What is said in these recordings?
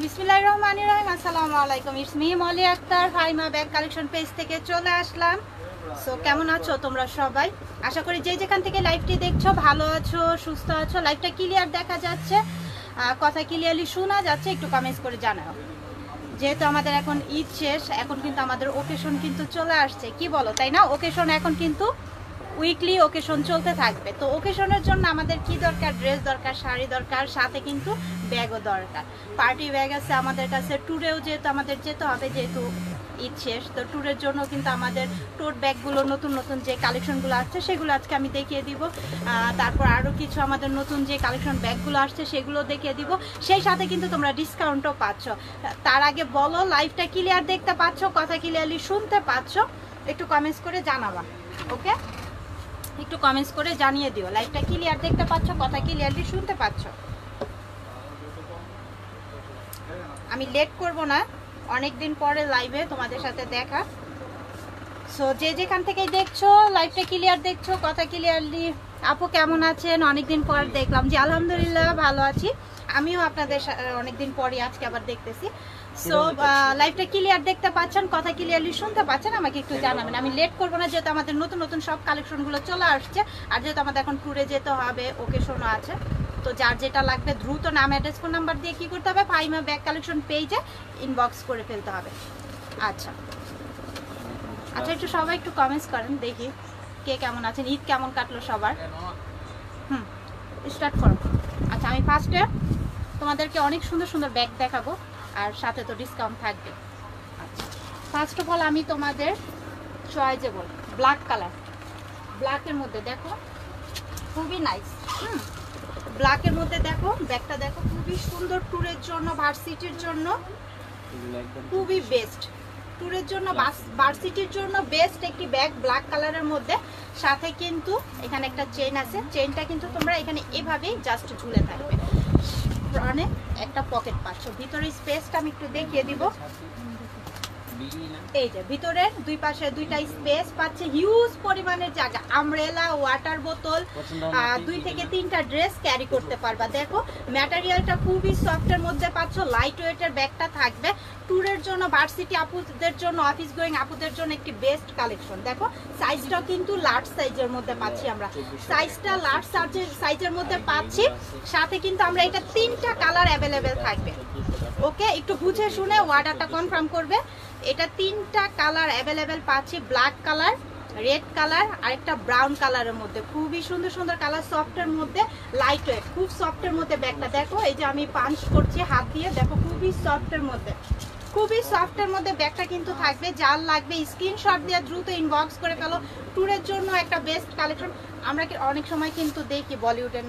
বিসমিল্লাহির রহমানির রহিম। আসসালামু আলাইকুম, it's me Moli Akter, Faima bag collection page থেকে চলে আসলাম। সো কেমন আছো তোমরা সবাই? আশা করি যে যেখান থেকে লাইভটি দেখছো ভালো আছো, সুস্থ আছো। লাইভটা ক্লিয়ার দেখা যাচ্ছে, কথা ক্লিয়ারলি শোনা যাচ্ছে? একটু কমেন্টস করে জানাও। যেহেতু আমাদের এখন ঈদ শেষ, এখন কিন্তু আমাদের ওকেশন কিন্তু চলে আসছে, কি বলো তাই না? ওকেশন এখন কিন্তু উইকলি ওকেশন চলতে থাকবে। তো ওকেশনের জন্য আমাদের কি দরকার? ড্রেস দরকার, শাড়ি দরকার, সাথে কিন্তু ব্যাগও দরকার। পার্টি ব্যাগ আছে আমাদের কাছে, ট্যুরেও যেহেতু আমাদের যেতে হবে, যেহেতু ঈদ শেষ, তো ট্যুরের জন্য কিন্তু আমাদের টোট ব্যাগগুলো নতুন নতুন যে কালেকশনগুলো আসছে সেগুলো আজকে আমি দেখিয়ে দিব। তারপর আরও কিছু আমাদের নতুন যে কালেকশন ব্যাগগুলো আসছে সেগুলো দেখিয়ে দিব। সেই সাথে কিন্তু তোমরা ডিসকাউন্টও পাচ্ছ। তার আগে বলো লাইভটা ক্লিয়ার দেখতে পাচ্ছ, কথা ক্লিয়ারলি শুনতে পাচ্ছ? একটু কমেন্টস করে জানাবা, ওকে? একটু কমেন্টস করে জানিয়ে দিও লাইভটা ক্লিয়ার দেখতে পাচ্ছ, কথা ক্লিয়ারলি শুনতে পাচ্ছ। আমি লেট করব না, অনেক দিন পরে লাইভে তোমাদের সাথে দেখা। সো যে যেখান থেকেই দেখছো লাইভটা ক্লিয়ার দেখছো, কথা ক্লিয়ারলি। আপু কেমন আছেন? অনেকদিন পর দেখলাম। যে আলহামদুলিল্লাহ ভালো আছি, আমিও আপনাদের অনেকদিন পরে আজকে আবার দেখতেছি। সো লাইভটা ক্লিয়ার দেখতে পাচ্ছেন, কথা ক্লিয়ারলি শুনতে পাচ্ছেন? আমাকে একটু জানাবেন। আমি লেট করবো না, যেহেতু আমাদের নতুন নতুন সব কালেকশনগুলো চলে আসছে, আর যেহেতু আমাদের এখন ট্যুরে যেতে হবে, ওকেশনও আছে। তো যার যেটা লাগবে দ্রুত নাম, অ্যাড্রেস, ফোন নাম্বার দিয়ে কি করতে হবে? ফাইমা ব্যাগ কালেকশন পেজে ইনবক্স করে ফেলতে হবে। আচ্ছা আচ্ছা, একটু সবাই একটু কমেন্টস করেন, দেখি কে কেমন আছেন, ঈদ কেমন কাটলো সবার। স্টার্ট করো। আচ্ছা, আমি ফার্স্টে তোমাদেরকে অনেক সুন্দর সুন্দর ব্যাগ দেখাবো, আর সাথে তো ডিসকাউন্ট থাকবে। আচ্ছা, ফার্স্ট অফ অল আমি তোমাদের চয়েজেবল ব্ল্যাক কালার, ব্ল্যাকের মধ্যে দেখো খুবই নাইস। ব্ল্যাকের মধ্যে দেখো, ব্যাগটা দেখো খুবই সুন্দর। ট্যুরের জন্য, ভার্সিটির জন্য খুবই বেস্ট। ট্যুরের জন্য, ভার্সিটির জন্য বেস্ট একটি ব্যাগ ব্ল্যাক কালারের মধ্যে। সাথে কিন্তু এখানে একটা চেইন আছে, চেইনটা কিন্তু তোমরা এখানে এভাবেই জাস্ট ঝুলে থাকবে। ফ্রন্টে একটা পকেট পাচ্ছ, ভিতরে স্পেসটা আমি একটু দেখিয়ে দিব। এই যে ভিতরের দুই পাশে দুইটা স্পেস পাচ্ছে, হিউজ পরিমাণের জায়গা। আমব্রেলা, ওয়াটার বোতল, 2 থেকে 3টা ড্রেস ক্যারি করতে পারবা। দেখো ম্যাটেরিয়ালটা খুবই সফটের মধ্যে পাচ্ছ, লাইট ওয়েটের ব্যাগটা থাকবে। ট্যুরের জন্য, ভার্সিটি আপুদের জন্য, অফিস গোয়িং আপুদের জন্য একটি বেস্ট কালেকশন। দেখো সাইজটাও কিন্তু লার্জ সাইজের মধ্যে পাচ্ছি আমরা, সাইজটা লার্জ সাইজের মধ্যে পাচ্ছি। সাথে কিন্তু আমরা এটা 3টা কালার অ্যাভেলেবেল থাকবে, ওকে? একটু বুঝে শুনে অর্ডারটা কনফার্ম করবে। এটা 3টা কালার অ্যাভেলেবেল পাচ্ছি, ব্ল্যাক কালার, রেড কালার আর একটা ব্রাউন কালারের মধ্যে। খুবই সুন্দর সুন্দর কালার, সফটের মধ্যে, লাইট ওয়েট, খুব সফটের মধ্যে ব্যাগটা। দেখো এই যে আমি পাঞ্চ করছি হাত দিয়ে, দেখো খুবই সফটের মধ্যে, খুবই সফটের মধ্যে ব্যাগটা কিন্তু থাকবে। যার লাগবে স্ক্রিনশট দিয়ে দ্রুত ইনবক্স করে ফেলো। ট্যুরের জন্য একটা বেস্ট কালেকশন। আমরা অনেক সময় কিন্তু দেখি বলিউডে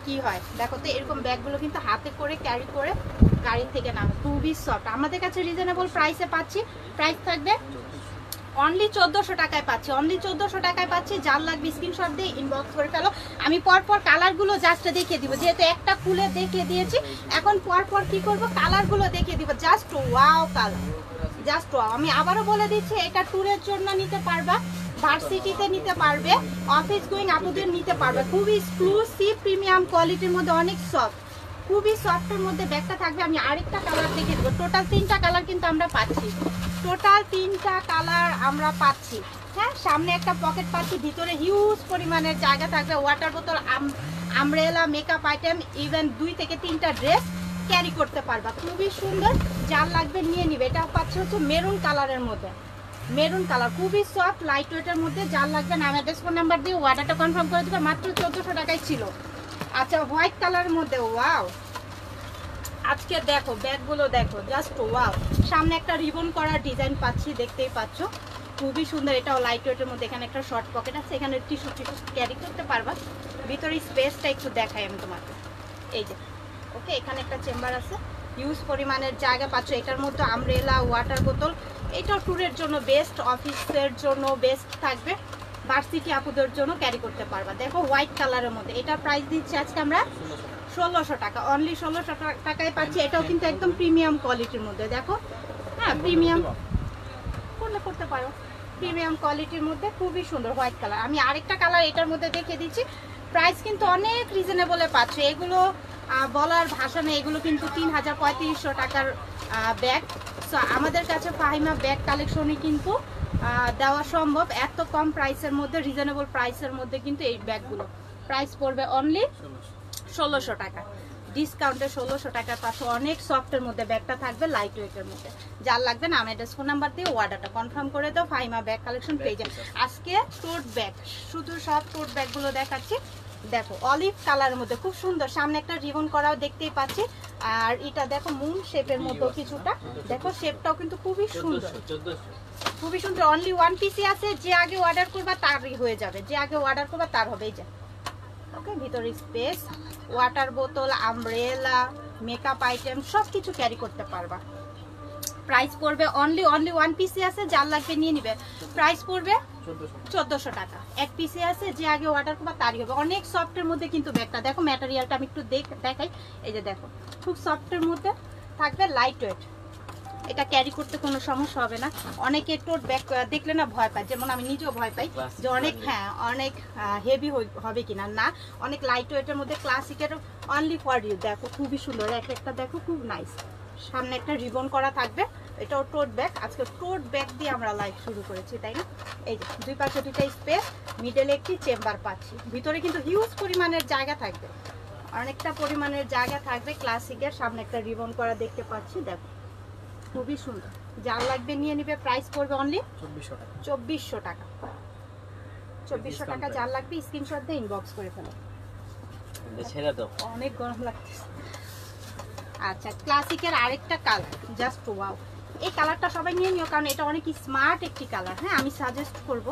কি হয়, দেখো তো এরকম ব্যাগগুলো কিন্তু হাতে করে ক্যারি করে গাড়ি থেকে নামে, খুবই সফট। আমাদের কাছে রিজনেবল প্রাইসে পাচ্ছি, প্রাইস থাকবে অনলি 1400 টাকায় পাচ্ছি, অনলি 1400 টাকায় পাচ্ছি। যার লাগবে স্ক্রিনশট দিয়ে ইনবক্স করে ফেলো। আমি পরপর কালারগুলো জাস্ট দেখিয়ে দিব, যেহেতু একটা খুলে দেখিয়ে দিয়েছি, এখন পরপর কি করব কালারগুলো দেখিয়ে দিব। Just wow colour, just wow. আমি আবারও বলে দিচ্ছি, এটা ট্যুরের জন্য নিতে পারবা, ভার্সিটিতে নিতে পারবে, অফিস গোয়িং আপুদের নিতে পারবে। খুবই এক্সক্লুসিভ প্রিমিয়াম কোয়ালিটির মধ্যে, অনেক সফট, খুবই সফটের মধ্যে ব্যাগটা থাকবে। আমি আরেকটা কালার দেখে দেবো। টোটাল 3টা কালার কিন্তু আমরা পাচ্ছি, টোটাল 3টা কালার আমরা পাচ্ছি। হ্যাঁ, সামনে একটা পকেট পাচ্ছি, ভিতরে হিউজ পরিমাণের জায়গা থাকবে। ওয়াটার বোতল, আমব্রেলা, মেকআপ আইটেম, ইভেন 2 থেকে 3টা ড্রেস ক্যারি করতে পারবা। খুবই সুন্দর, যার লাগবে নিয়ে নিবে। এটা পাচ্ছে হচ্ছে মেরুন কালারের মধ্যে, মেরুন কালার, খুবই সফট, লাইট ওয়েটের মধ্যে। যার লাগবে নাম, অ্যাড্রেস, ফোন নাম্বার দিয়ে অর্ডারটা কনফার্ম করে দেবে। মাত্র 1400 টাকায় ছিল। আচ্ছা, হোয়াইট কালারের মধ্যে, ওয়াও। আজকে দেখো ব্যাগগুলো দেখো, জাস্ট ওয়াও। সামনে একটা রিবন করা ডিজাইন পাচ্ছি, দেখতেই পাচ্ছ, খুবই সুন্দর। এটাও লাইট ওয়েটের মধ্যে। এখানে একটা শর্ট পকেট আছে, এখানে টিস্যু ক্যারি করতে পারবা। ভিতরে স্পেসটা একটু দেখাই আমি তোমাকে, এই যে, ওকে? এখানে একটা চেম্বার আছে, হিউজ পরিমাণের জায়গা পাচ্ছ। এটার মধ্যে আমব্রেলা, ওয়াটার বোতল, এটাও ট্যুরের জন্য বেস্ট, অফিসের জন্য বেস্ট থাকবে, ভার্সিটি আপুদের জন্য ক্যারি করতে পারবা। দেখো হোয়াইট কালারের মধ্যে, এটা প্রাইস দিচ্ছি আজকে আমরা 1600 টাকা, অনলি 1600 টাকায় পাচ্ছি। এটাও কিন্তু একদম প্রিমিয়াম কোয়ালিটির মধ্যে। দেখো, হ্যাঁ প্রিমিয়াম করলে করতে পারো, প্রিমিয়াম কোয়ালিটির মধ্যে খুবই সুন্দর হোয়াইট কালার। আমি আরেকটা কালার এটার মধ্যে দেখিয়ে দিচ্ছি। প্রাইস কিন্তু অনেক রিজনেবলে পাচ্ছে, এগুলো বলার ভাষা নেই, এগুলো কিন্তু ৩,০০০-৩৫০০ টাকার ব্যাগ। সো আমাদের কাছে ফাহিমা ব্যাগ কালেকশনই কিন্তু দেওয়া সম্ভব এত কম প্রাইসের মধ্যে, রিজনেবল প্রাইসের মধ্যে কিন্তু এই ব্যাগগুলো প্রাইস পড়বে অনলি ১৬০০ টাকা। ডিসকাউন্টে ১৬০০ টাকার পাশে অনেক সফটের মধ্যে ব্যাগটা থাকবে, লাইট ওয়েটের মধ্যে। যার লাগবে না আমি ফোন নাম্বার দিয়ে অর্ডারটা কনফার্ম করে দাও, ফাহিমা ব্যাগ কালেকশন পেয়ে যাবে। আজকে টোট ব্যাগ, শুধু সব টোট ব্যাগগুলো দেখাচ্ছি। দেখো অলিভ কালারের মধ্যে খুব সুন্দর, সামনে একটা রিবন করাও দেখতেই পাচ্ছি। আর এটা দেখো মুন শেপের মধ্যে কিছুটা, দেখো শেপটাও কিন্তু খুবই সুন্দর, খুবই সুন্দর। অনলি ওয়ান পিসি আছে, যে আগে অর্ডার করবা তারই হয়ে যাবে, যে আগে অর্ডার করবা তার হবে। এই যে ওকে, ভিতরে স্পেস, ওয়াটার বোতল, আমব্রেলা, মেকআপ আইটেম সব কিছু ক্যারি করতে পারবা। প্রাইস পড়বে অনলি ওয়ান পিসি আছে, যার লাগবে নিয়ে নিবে। প্রাইস পড়বে ১৪০০ টাকা। এক পিসি আছে, যে আগে অর্ডার করবা তারই হবে। অনেক সফটের মধ্যে কিন্তু ব্যাগটা দেখো, ম্যাটেরিয়ালটা আমি একটু দেখাই। এই যে দেখো খুব সফটের মধ্যে থাকবে, লাইট ওয়েট, এটা ক্যারি করতে কোনো সমস্যা হবে না। অনেকে টোট ব্যাগ দেখলে না ভয় পায়, যেমন আমি নিজেও ভয় পাই যে অনেক অনেক হেভি হবে কিনা, না অনেক লাইট ওয়েটের মধ্যে ক্লাসিকের অনলি ফর ইউ। দেখো খুবই সুন্দর, একটা দেখো খুব নাইস, সামনে একটা রিবন করা থাকবে। এটাও টোট ব্যাগ, আজকে টোট ব্যাগ দিয়ে আমরা লাইভ শুরু করেছি, তাই না? এই যে দুই পাশে দুইটা স্পেস, মিডলে একটি চেম্বার পাচ্ছি, ভিতরে কিন্তু হিউজ পরিমাণের জায়গা থাকবে, অনেকটা পরিমাণের জায়গা থাকবে। ক্লাসিকের সামনে একটা রিবন করা দেখতে পাচ্ছি, দেখো খুবই সুন্দর। যার লাগবে নিয়ে নিবে। প্রাইস পড়বে অনলি ২৪০০ টাকা। ২৪০০ টাকা যার লাগবে স্ক্রিনশট দিয়ে ইনবক্স করে ফেলো। অনেক গরম লাগতেছে। আচ্ছা, ক্লাসিকের আরেকটা কালার, জাস্ট ওয়াও। এই কালারটা সবাই নিয়ে নিও, কারণ এটা অনেক স্মার্ট একটি কালার। হ্যাঁ, আমি সাজেস্ট করব,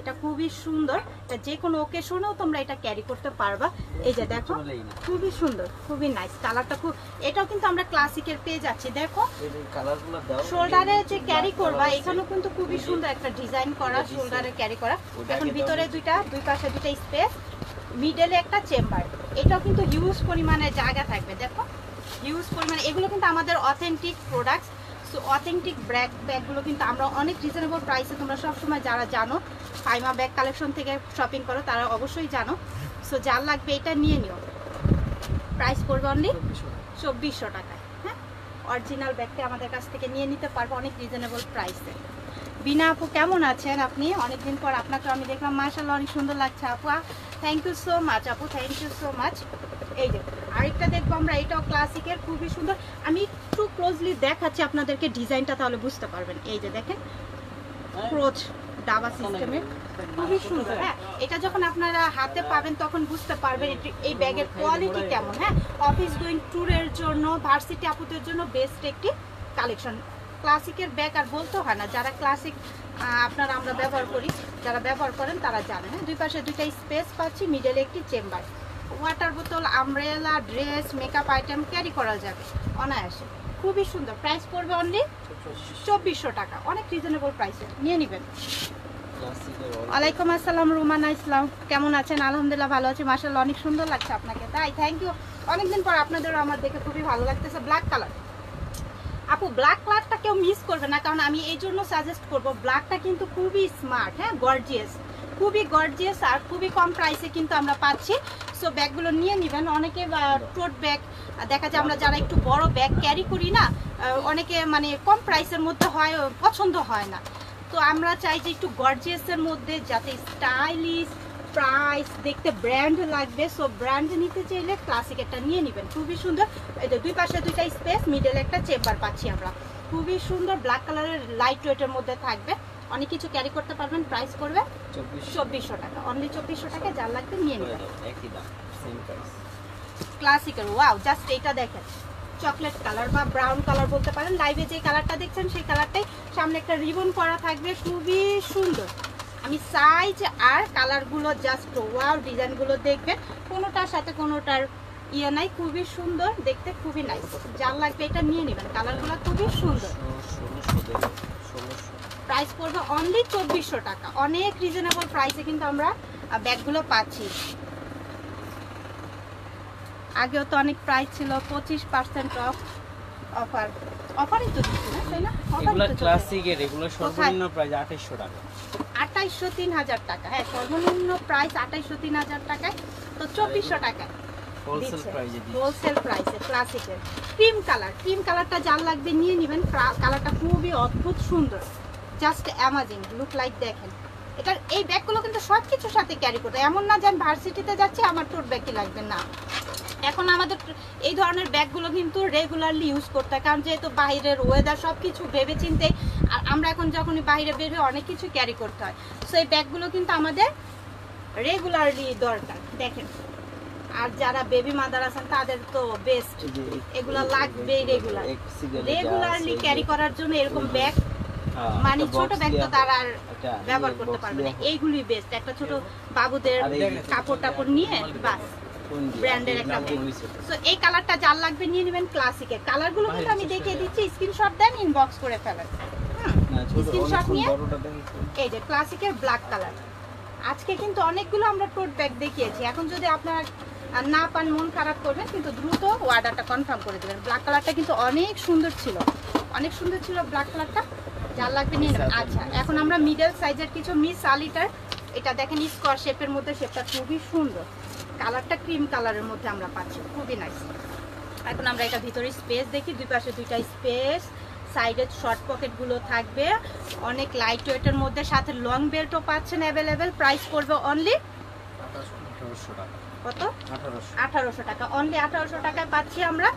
এটা খুবই সুন্দর, এটা যে কোনো ওকেশনেও তোমরা এটা ক্যারি করতে পারবা। এই যে দেখো খুবই সুন্দর, খুবই নাইস কালারটা। খুব এটাও কিন্তু আমরা ক্লাসিকের পেয়ে যাচ্ছি। দেখো শোল্ডারে যে ক্যারি করবা, এখানেও কিন্তু খুবই সুন্দর একটা ডিজাইন করা, শোল্ডারে ক্যারি করা। এখন ভিতরে দুই পাশে দুইটা স্পেস, মিডলে একটা চেম্বার। এটাও কিন্তু হিউজ পরিমাণে জায়গা থাকবে, দেখো হিউজ পরিমাণে। এগুলো কিন্তু আমাদের অথেন্টিক প্রোডাক্টস। সো অথেন্টিক ব্যাগগুলো কিন্তু আমরা অনেক রিজনেবল প্রাইসে, তোমরা সবসময় যারা জানো ফাহিমা ব্যাগ কালেকশন থেকে শপিং করো তারা অবশ্যই জানো। সো যার লাগবে এটা নিয়ে নিও। প্রাইস পড়বে অনলি ২৪০০ টাকায়। হ্যাঁ, অরিজিনাল ব্যাগটা আমাদের কাছ থেকে নিয়ে নিতে পারবো অনেক রিজনেবল প্রাইসে। বিনা আপু কেমন আছেন আপনি? অনেকদিন পর আপনাকে আমি দেখলাম, মাশাআল্লাহ অনেক সুন্দর লাগছে আপু। থ্যাংক ইউ সো মাচ আপু, থ্যাংক ইউ সো মাচ। এই যে আরেকটা দেখবো আমরা, এটাও ক্লাসিকের, খুবই সুন্দর। আমি একটু ক্লোজলি দেখাচ্ছি আপনাদেরকে ডিজাইনটা, তাহলে বুঝতে পারবেন। এই যে দেখেন ক্রোচ ডাবা সিস্টেমের, খুবই সুন্দর। হ্যাঁ, এটা যখন আপনারা হাতে পাবেন তখন বুঝতে পারবেন এই ব্যাগের কোয়ালিটি কেমন। হ্যাঁ, অফিস গোয়িং ট্যুরের জন্য, ভার্সিটি আপুদের জন্য বেস্ট একটি কালেকশন। ক্লাসিকের ব্যাগ আর বলতে হয় না, যারা ক্লাসিক আপনারা আমরা ব্যবহার করি, যারা ব্যবহার করেন তারা জানেন। হ্যাঁ, দুই পাশে দুইটা স্পেস পাচ্ছি, মিডলে একটি চেম্বার, ওয়াটার বোতল, umbrella, dress, makeup item carry করা যাবে অনায়াসে। খুবই সুন্দর। প্রাইস পড়বে অনলি ২৪০০ টাকা, অনেক রিজনেবল প্রাইসে নিয়ে নেবেন। ওয়ালাইকুম আসসালাম রুমানা ইসলাম, কেমন আছেন? আলহামদুলিল্লাহ ভালো আছি, মাশাআল্লাহ অনেক সুন্দর লাগছে আপনাকে। তাই থ্যাংক ইউ, অনেকদিন পর আপনাদেরও আমার দেখে খুবই ভালো লাগতেছে। ব্ল্যাক কালার আপু, ব্ল্যাক কালারটা কেউ মিস করবে না, কারণ আমি এই জন্য সাজেস্ট করবো, ব্ল্যাকটা কিন্তু খুবই স্মার্ট। হ্যাঁ, গর্জিয়াস, খুবই গর্জিয়াস, আর খুবই কম প্রাইসে কিন্তু আমরা পাচ্ছি। সো ব্যাগগুলো নিয়ে নেবেন। অনেকে টোট ব্যাগ দেখা যায়, আমরা যারা একটু বড় ব্যাগ ক্যারি করি না, অনেকে মানে কম প্রাইসের মধ্যে হয়, পছন্দ হয় না। তো আমরা চাই যে একটু গর্জিয়াসের মধ্যে, যাতে স্টাইলিশ, প্রাইস দেখতে ব্র্যান্ড লাগবে। সো ব্র্যান্ড নিতে চাইলে ক্লাসিক একটা নিয়ে নেবেন, খুবই সুন্দর। এই যে দুই পাশে দুইটা স্পেস, মিডলে একটা চেম্বার পাচ্ছি আমরা, খুবই সুন্দর। ব্ল্যাক কালারের লাইট ওয়েটের মধ্যে থাকবে, অনেক কিছু ক্যারি করতে পারবেন। প্রাইস করবে ২৪০০ টাকা, অনলি ২৪০০ টাকা। যার লাগবে নিয়ে নেবেন। ক্লাসিকের ওয়াও, জাস্ট এইটা দেখেন, চকলেট কালার বা ব্রাউন কালার বলতে পারেন। লাইভে যে কালারটা দেখছেন সেই কালারটাই, সামনে একটা রিবন করা থাকবে, খুবই সুন্দর। আমি সাইজ আর কালারগুলো জাস্ট ওয়াও, ডিজাইনগুলো দেখবেন, কোনোটার সাথে কোনোটার ইয়ে নাই, খুবই সুন্দর দেখতে, খুবই নাইস। যার লাগবে এটা নিয়ে নেবেন, কালারগুলো খুবই সুন্দর। প্রাইস পড়বে অনলি ২৪০০ টাকা, অনেক রিজনেবল প্রাইসে কিন্তু আমরা ব্যাগগুলো পাচ্ছি। আগেও তো অনেক প্রাইস ছিল, 25% অফ অফার। অফারই তো দিচ্ছি না, তাই না? এগুলো ক্লাসিকের, এগুলো সর্বনিম্ন প্রাইস 2800 টাকা। 2800 3000 টাকা। হ্যাঁ, সর্বনিম্ন প্রাইস 2800 3000 টাকায়, তো 2400 টাকায় হোলসেল প্রাইসে দিচ্ছি। হোলসেল প্রাইসে ক্লাসিকের ক্রিম কালার। ক্রিম কালারটা যার লাগবে নিয়ে নেবেন। কালারটা খুবই অদ্ভুত সুন্দর, জাস্ট অ্যামাজিং লুক লাইক। দেখেন এটার এই ব্যাগগুলো কিন্তু সব কিছুর সাথে ক্যারি করতে, এমন না যে আমি ভার্সিটিতে যাচ্ছি আমার টোট ব্যাগই লাগবে না। এখন আমাদের এই ধরনের ব্যাগগুলো কিন্তু রেগুলারলি ইউজ করতে হয়, কারণ যেহেতু বাইরের ওয়েদার সব কিছু ভেবে চিন্তে, আর আমরা এখন যখনই বাইরে বের হই অনেক কিছু ক্যারি করতে হয়। সো এই ব্যাগগুলো কিন্তু আমাদের রেগুলারলি দরকার। দেখেন, আর যারা বেবি মাদার আছেন তাদের তো বেস্ট, এগুলো লাগবেই রেগুলারলি ক্যারি করার জন্য। এরকম ব্যাগ, মানে ছোট ব্যাগ তো তারা আর ব্যবহার করতে পারবে না, এইগুলি বেস্ট। একটা ছোট বাবুদের কাপড় টাপড় নিয়ে বাস, ব্র্যান্ডের একটা ব্যাগ। সো এই কালারটা যার লাগবে নিয়ে নেবেন ক্লাসিকের। কালারগুলো কিন্তু আমি দেখিয়ে দিচ্ছি, স্ক্রিনশট দেন, ইনবক্স করে ফেলেন। স্ক্রিনশট নিয়ে এই যে ক্লাসিকের ব্ল্যাক কালার। আজকে কিন্তু অনেকগুলো আমরা টোট ব্যাগ দেখিয়েছি, এখন যদি আপনারা না পান মন খারাপ করবেন, কিন্তু দ্রুত অর্ডারটা কনফার্ম করে দেবেন। ব্ল্যাক কালারটা কিন্তু অনেক সুন্দর ছিল, অনেক সুন্দর ছিল ব্ল্যাক কালারটা, যার লাগবে নিয়ে নেবেন। আচ্ছা, এখন আমরা মিডল সাইজের কিছু মিস আলিটার, এটা দেখেন স্কোয়ার শেপের মধ্যে, শেপটা খুবই সুন্দর, কালারটা ক্রিম কালারের মধ্যে আমরা পাচ্ছি, খুবই নাইস। এখন আমরা এটা ভিতরে স্পেস দেখি, দুই পাশে দুইটা স্পেস, সাইডে শর্ট পকেটগুলো থাকবে, অনেক লাইট ওয়েটের মধ্যে, সাথে লং বেল্টও পাচ্ছেন অ্যাভেলেবেল। প্রাইস পড়বে অনলি কত? 1800 টাকা। অনলি 1800 টাকায় পাচ্ছি আমরা।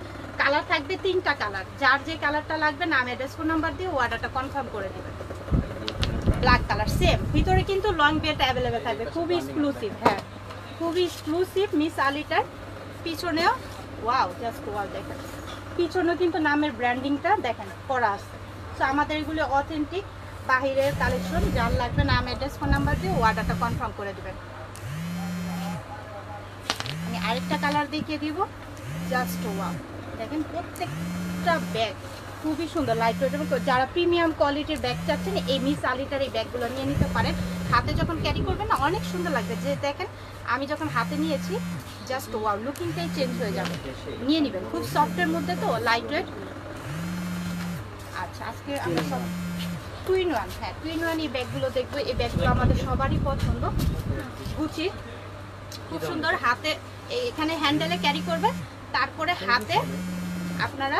কালার থাকবে 3টা কালার, যার যে কালারটা লাগবে নাম অ্যাড্রেস ফোন নাম্বার দিয়ে অর্ডারটা কনফার্ম করে দেবেন। ব্ল্যাক কালার সেম, ভিতরে কিন্তু লং বেল্ট অ্যাভেলেবেল থাকবে, খুবই এক্সক্লুসিভ। হ্যাঁ, খুবই এক্সক্লুসিভ মিস আলিটার। পিছনেও ওয়াও, জাস্ট ওয়াও, দেখেন পিছনেও কিন্তু নামের ব্র্যান্ডিংটা দেখেন করা আছে। সো আমাদের এগুলো অথেন্টিক বাহিরের কালেকশন, যার লাগবে নাম অ্যাড্রেস ফোন নাম্বার দিয়ে অর্ডারটা কনফার্ম করে দেবেন। আমি আরেকটা কালার দেখিয়ে দিব, জাস্ট ওয়াও, দেখেন প্রত্যেকটা ব্যাগ খুবই সুন্দর, লাইট ওয়েট। এবং যারা প্রিমিয়াম কোয়ালিটির ব্যাগ চাচ্ছেন, এই মিস আলিটার এই ব্যাগগুলো নিয়ে নিতে পারেন। হাতে যখন ক্যারি করবেন না অনেক সুন্দর লাগবে। যে দেখেন আমি যখন হাতে নিয়েছি, জাস্ট ওয়াও, লুকিংটাই চেঞ্জ হয়ে যাবে। নিয়ে নেবেন, খুব সফটের মধ্যে তো, লাইট ওয়েট। আচ্ছা, আজকে আমরা সব 2-in-1, হ্যাঁ 2-in-1 এই ব্যাগগুলো দেখবো। এই ব্যাগগুলো আমাদের সবারই পছন্দ, গুচি, খুব সুন্দর। হাতে এখানে হ্যান্ডেলে ক্যারি করবেন, তারপরে হাতে আপনারা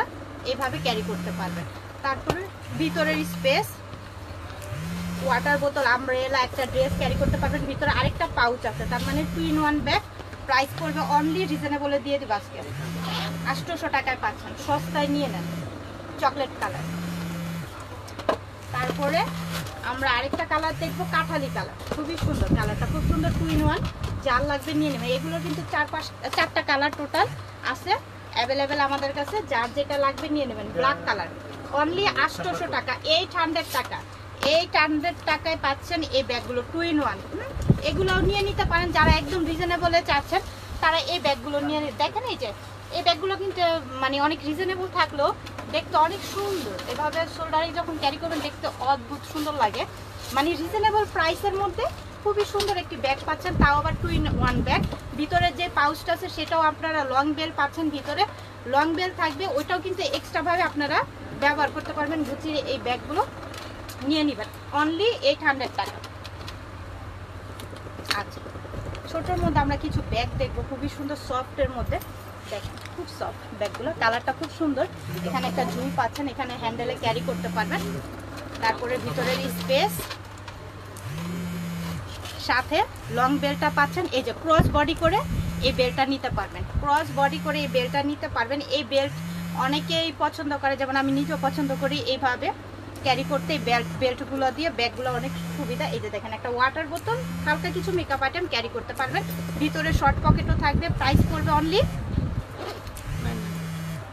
এইভাবে ক্যারি করতে পারবেন। তারপরে ভিতরের স্পেস, ওয়াটার বোতল, আমব্রেলা, একটা ড্রেস ক্যারি করতে পারবেন। ভিতরে আরেকটা পাউচ আছে, তার মানে 2-in-1 ব্যাগ। প্রাইস পড়বে অনলি, রিজনেবলে দিয়ে দেবো আজকে 800 টাকায় পাচ্ছেন, সস্তায় নিয়ে নেন। Chocolate colour. তারপরে আমরা আরেকটা কালার দেখবো, কাঠালি কালার, খুবই সুন্দর কালারটা, খুব সুন্দর। 2-in-1, যার লাগবে নিয়ে নেবেন। এগুলো কিন্তু 4-5-4টা কালার টোটাল আছে অ্যাভেলেবেল আমাদের কাছে, যার যেটা লাগবে নিয়ে নেবেন। ব্ল্যাক কালার, অনলি 800 টাকা, 800 টাকা। 800 টাকায় পাচ্ছেন এই ব্যাগগুলো 2-in-1। এগুলোও নিয়ে নিতে পারেন, যারা একদম রিজনেবলে চাচ্ছেন তারা এই ব্যাগগুলো নিয়ে। দেখেন এই যে এই ব্যাগগুলো কিন্তু মানে অনেক রিজনেবল থাকলেও দেখতে অনেক সুন্দর, এভাবে শোল্ডারে যখন ক্যারি করবেন দেখতে অদ্ভুত সুন্দর লাগে। মানে রিজনেবল প্রাইসের মধ্যে খুবই সুন্দর একটি ব্যাগ পাচ্ছেন, তাও আবার 2-in-1 ব্যাগ। ভিতরে যে পাউচটা আছে সেটাও আপনারা লং বেল পাচ্ছেন, ভিতরে লং বেল থাকবে, ওইটাও কিন্তু এক্সট্রাভাবে আপনারা ব্যবহার করতে পারবেন। গুচির এই ব্যাগগুলো নিয়ে নেবেন, অনলি 800 টাকা। আচ্ছা, ছোটোর মধ্যে আমরা কিছু ব্যাগ দেখবো, খুবই সুন্দর সফটের মধ্যে, দেখেন খুব সফট ব্যাগগুলো, কালারটা খুব সুন্দর। এখানে একটা ঝুল পাচ্ছেন, এখানে হ্যান্ডেলে ক্যারি করতে পারবেন। তারপরে ভিতরের স্পেস, সাথে লং বেলটা পাচ্ছেন। এই যে ক্রস বডি করে এই বেলটা নিতে পারবেন, ক্রস বডি করে এই বেলটা নিতে পারবেন। এই বেল্ট অনেকেই পছন্দ করে, যেমন আমি নিজেও পছন্দ করি এইভাবে ক্যারি করতে। এই বেল্টগুলো দিয়ে ব্যাগগুলো অনেক সুবিধা। এই যে দেখেন একটা ওয়াটার বোতল, হালকা কিছু মেকআপ আইটেম ক্যারি করতে পারবেন। ভিতরে শর্ট পকেটও থাকবে। প্রাইস পড়বে অনলি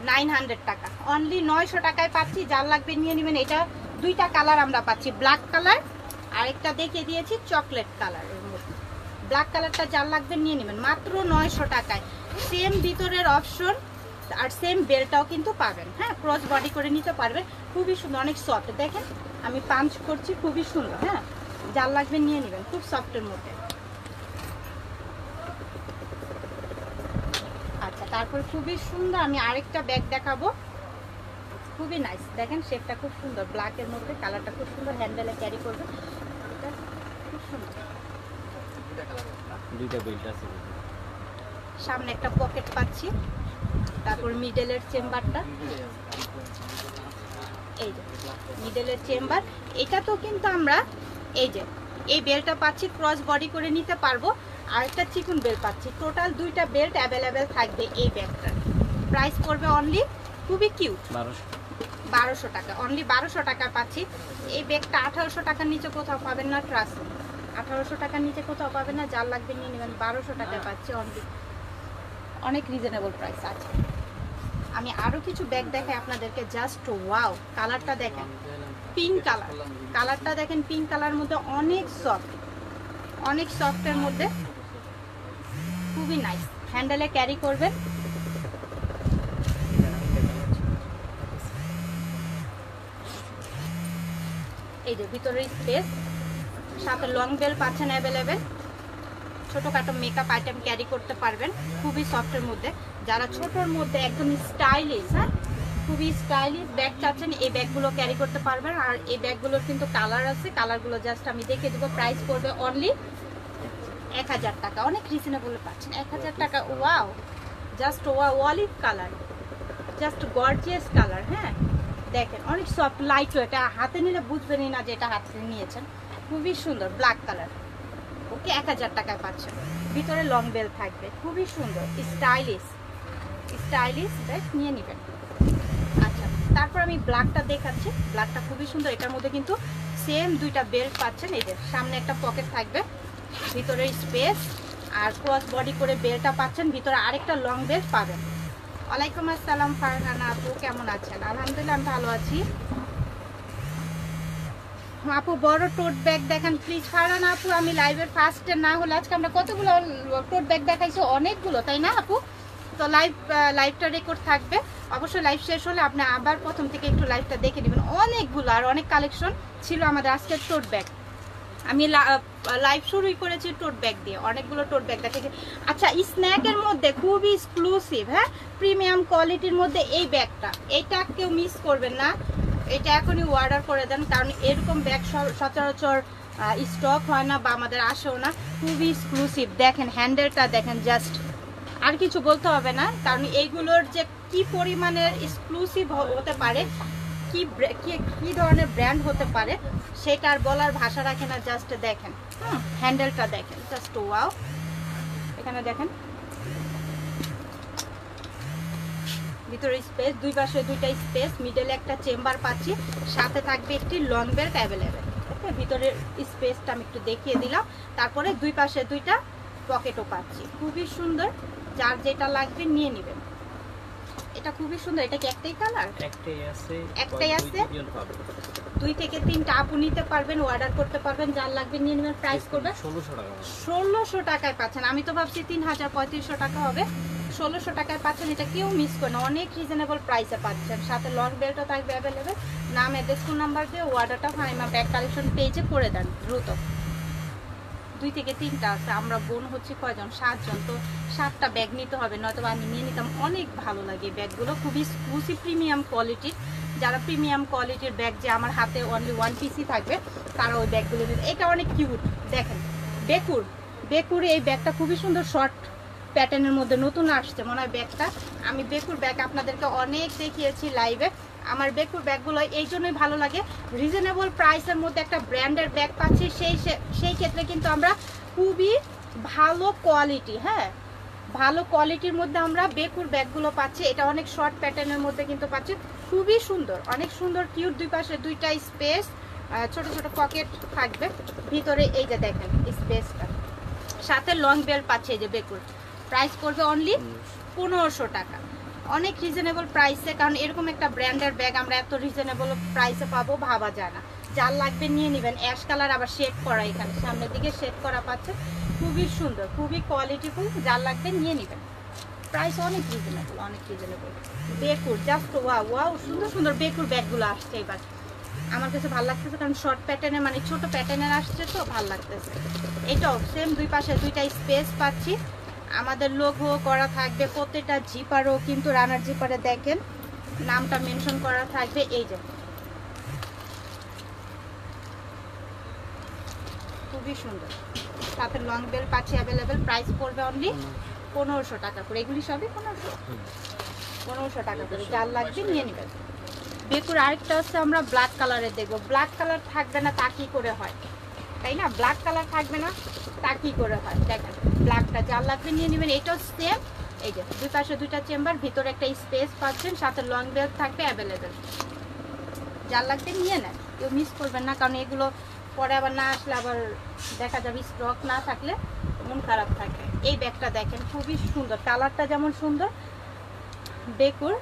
900 টাকা, অনলি 900 টাকায় পাচ্ছি। যার লাগবে নিয়ে নেবেন। এটা 2টা কালার আমরা পাচ্ছি, ব্ল্যাক কালার, আরেকটা দেখিয়ে দিয়েছি চকলেট কালারের মধ্যে। ব্ল্যাক কালারটা যার লাগবে নিয়ে নেবেন, মাত্র 900 টাকায়। সেম ভিতরের অপশন আর সেম বেলটাও কিন্তু পাবেন। হ্যাঁ, ক্রস বডি করে নিতে পারবেন, খুবই সুন্দর, অনেক সফট। দেখেন আমি পাঞ্চ করছি, খুবই সুন্দর। হ্যাঁ, যার লাগবে নিয়ে নেবেন, খুব সফটের মধ্যে। আচ্ছা, তারপর খুবই সুন্দর আমি আরেকটা ব্যাগ দেখাবো, খুবই নাইস, দেখেন শেপটা খুব সুন্দর, ব্ল্যাকের মধ্যে কালারটা খুব সুন্দর, হ্যান্ডেলে ক্যারি করবে, এটা খুব সুন্দর। দুইটা বেল্ট আছে, সামনে একটা পকেট পাচ্ছি, তারপর মিডলের চেম্বারটা, এই যে মিডলের চেম্বার। এটা তো কিন্তু আমরা এই যে এই বেল্টটা পাচ্ছি, ক্রস বডি করে নিতে পারবো, আর একটা চিকন বেল্ট পাচ্ছি, টোটাল দুইটা বেল্ট অ্যাভেলেবেল থাকবে এই ব্যাগটার। প্রাইস পড়বে অনলি, খুবই কিউট, 1200 টাকা, অনলি 1200 টাকা পাচ্ছি। এই ব্যাগটা 1800 টাকার নিচে কোথাও পাবেন না, ট্রাস্ট, 1800 টাকার নিচে কোথাও পাবেন না, যার লাগবে নিয়ে নেবেন। 1200 টাকায় পাচ্ছি অনলি, অনেক রিজনেবল প্রাইস আছে। আমি আরো কিছু ব্যাগ দেখাই আপনাদেরকে, জাস্ট ওয়াও, কালারটা দেখেন, পিঙ্ক কালার, কালারটা দেখেন, পিঙ্ক কালার মধ্যে অনেক সফট, অনেক সফটের মধ্যে, খুবই নাইস, হ্যান্ডেলে ক্যারি করবেন। এই যে ভিতরের স্পেস, সাথে লং বেল পাচ্ছেন অ্যাভেলেবেল, ছোটখাটো মেকআপ আইটেম ক্যারি করতে পারবেন, খুবই সফটের মধ্যে। যারা ছোটোর মধ্যে একদম স্টাইলিশ, হ্যাঁ খুবই স্টাইলিশ ব্যাগ চাচ্ছেন, এই ব্যাগগুলো ক্যারি করতে পারবেন। আর এই ব্যাগগুলোর কিন্তু কালার আছে, কালারগুলো জাস্ট আমি দেখে দেবো। প্রাইস পড়বে অনলি 1000 টাকা, অনেক রিজনেবল পাচ্ছেন 1000 টাকা। Wow, just wow, olive colour, just gorgeous colour. হ্যাঁ দেখেন অনেক সফট, লাইট, এটা হাতে নিলে বুঝবেনই না যে এটা হাতে নিয়েছেন, খুবই সুন্দর ব্ল্যাক কালার। ওকে 1000 টাকায় পাচ্ছেন, ভিতরে লং বেল থাকবে, খুবই সুন্দর, স্টাইলিশ, স্টাইলিশ ব্যাগ নিয়ে নেবেন। আচ্ছা, তারপর আমি ব্ল্যাকটা দেখাচ্ছি, ব্ল্যাকটা খুবই সুন্দর, এটার মধ্যে কিন্তু সেম দুইটা বেল্ট পাচ্ছেন। এই যে সামনে একটা পকেট থাকবে, ভিতরে স্পেস, আর ক্রস বডি করে বেল্টটা পাচ্ছেন, ভিতরে আরেকটা লং বেল্ট পাবেন। ওয়ালাইকুম আসসালাম ফারহানা আপু, কেমন আছেন? আলহামদুলিল্লাহ আমি ভালো আছি। আপু বড় টোট ব্যাগ দেখেন প্লিজ। ফারহানা আপু, আমি লাইভের ফার্স্টে না হলে আজকে আমরা কতগুলো টোট ব্যাগ দেখাইছি, অনেকগুলো, তাই না আপু? তো লাইভটা রেকর্ড থাকবে, অবশ্যই লাইভ শেষ হলে আপনি আবার প্রথম থেকে একটু লাইভটা দেখে নেবেন। অনেকগুলো আর অনেক কালেকশন ছিল আমাদের আজকের টোট ব্যাগ। আমি লাইভ শুরুই করেছি টোট ব্যাগ দিয়ে, অনেকগুলো টোট ব্যাগ দেখেছি। আচ্ছা, স্ন্যাকের মধ্যে খুবই এক্সক্লুসিভ, হ্যাঁ প্রিমিয়াম কোয়ালিটির মধ্যে এই ব্যাগটা, এইটা কেউ মিস করবেন না, এটা এখনই অর্ডার করে দেন, কারণ এরকম ব্যাগ সচরাচর স্টক হয় না বা আমাদের আসেও না, খুবই এক্সক্লুসিভ। দেখেন হ্যান্ডেলটা দেখেন, জাস্ট আর কিছু বলতে হবে না, কারণ এইগুলোর যে কি পরিমাণের এক্সক্লুসিভ হতে পারে, কি ধরনের ব্র্যান্ড হতে পারে, সেটা আর বলার ভাষা রাখে না। জাস্ট দেখেন, হ্যান্ডেলটা দেখেন, জাস্ট ওয়াও। এখানে দেখেন ভিতরে স্পেস, দুই পাশে দুইটা স্পেস, মিডলে একটা চেম্বার পাচ্ছি, সাথে থাকবে একটি লং বেল্ট অ্যাভেলেবেল। ওকে, ভিতরের স্পেসটা আমি একটু দেখিয়ে দিলাম, তারপরে দুই পাশে দুইটা পকেটও পাচ্ছি, খুবই সুন্দর, যার যেটা লাগবে নিয়ে নেবেন। এটা খুবই সুন্দর, এটা কি একটাই কালার? একটাই আছে, 2 থেকে 3টা আপু নিতে পারবেন, অর্ডার করতে পারবেন, যার লাগবে নিয়ে নেবেন। প্রাইস করবে 1600 টাকায় পাচ্ছেন, আমি তো ভাবছি 3500 টাকা হবে, 1600 টাকায় পাচ্ছেন, এটা কেউ মিস করে না, অনেক রিজনেবল প্রাইসে পাচ্ছেন। সাথে লং বেল্টও থাকবে অ্যাভেলেবেল। নাম, অ্যাড্রেস, ফোন নাম্বার দিয়ে অর্ডারটা ফাইমা ব্যাগ কালেকশন পেজে করে দেন দ্রুত। 2 থেকে 3টা আছে, আমরা বোন হচ্ছে কয়জন, 7 জন, তো 7টা ব্যাগ নিতে হবে, নয়তো আমি নিয়ে নিতাম। অনেক ভালো লাগে ব্যাগগুলো, খুবই এক্সক্লুসিভ প্রিমিয়াম কোয়ালিটির। যারা প্রিমিয়াম কোয়ালিটির ব্যাগ, যে আমার হাতে অনলি 1 পিসই থাকবে, তারা ওই ব্যাগগুলো নিতে। এটা অনেক কিউট, দেখেন বেকুর এই ব্যাগটা খুবই সুন্দর, শর্ট প্যাটার্নের মধ্যে নতুন আসছে মনে হয় ব্যাগটা। আমি বেকুর ব্যাগ আপনাদেরকে অনেক দেখিয়েছি লাইভে। আমার বেকুর ব্যাগগুলো এই জন্যই ভালো লাগে, রিজনেবল প্রাইসের মধ্যে একটা ব্র্যান্ডের ব্যাগ পাচ্ছি, সেই ক্ষেত্রে কিন্তু আমরা খুবই ভালো কোয়ালিটি, হ্যাঁ ভালো কোয়ালিটির মধ্যে আমরা বেকুর ব্যাগগুলো পাচ্ছি। এটা অনেক শর্ট প্যাটার্নের মধ্যে কিন্তু পাচ্ছি, খুবই সুন্দর, অনেক সুন্দর কিউট। দুই পাশে দুইটা স্পেস, ছোট ছোট পকেট থাকবে ভিতরে, এই যে দেখেন স্পেসটা, সাথে লং বেল্ট পাচ্ছে। এই যে বেকুর, প্রাইস করবে অনলি 1500 টাকা, অনেক রিজনেবল প্রাইসে, কারণ এরকম একটা ব্র্যান্ডের ব্যাগ আমরা এত রিজনেবল প্রাইসে পাবো ভাবা যায় না। যার লাগবে নিয়ে নেবেন। অ্যাশ কালার, আবার শেড করা, এখানে সামনের দিকে শেড করা পাচ্ছে, খুবই সুন্দর, খুবই কোয়ালিটিফুল, যার লাগবে নিয়ে নেবেন। প্রাইস অনেক রিজনেবল, অনেক রিজনেবল। বেকুর, জাস্ট ওয়াও, সুন্দর সুন্দর বেকুর ব্যাগগুলো আসছে এবার, আমার কাছে ভালো লাগতেছে, কারণ শর্ট প্যাটার্নের মানে ছোট প্যাটার্নের আসছে, তো ভালো লাগতেছে। এটাও সেম, দুই পাশে দুইটা স্পেস পাচ্ছি, আমাদের লোগো করা থাকবে প্রত্যেকটা জিপারও, কিন্তু রানার জিপারে দেখেন নামটা মেনশন করা থাকবে। এই যে খুবই সুন্দর, সাথে লং বেল পাচ্ছি অ্যাভেলেবেল। প্রাইস পড়বে অনলি 1500 টাকা করে। এগুলি সবই 1500 টাকা করে। যার লাগবে নিয়ে নেবেন। বেকুর আরেকটা হচ্ছে আমরা ব্ল্যাক কালারের দেখবো। ব্ল্যাক কালার থাকবে না তা কি করে হয়, তাই না? ব্ল্যাক কালার থাকবে না তা কি করে হয়, দেখেন ব্ল্যাকটা যার লাগবে নিয়ে নেবেন। এটাও সেম। এই যে দুই পাশে দুইটা চেম্বার, ভিতরে একটা স্পেস পাচ্ছেন, সাথে লং বেল থাকবে অ্যাভেলেবেল। যার লাগবে নিয়ে নেন, কেউ মিস করবেন না, কারণ এগুলো পরে আবার না আসলে আবার দেখা যাবে স্টক না থাকলে মন খারাপ থাকে। এই ব্যাগটা দেখেন খুবই সুন্দর, কালারটা যেমন সুন্দর বেকুর,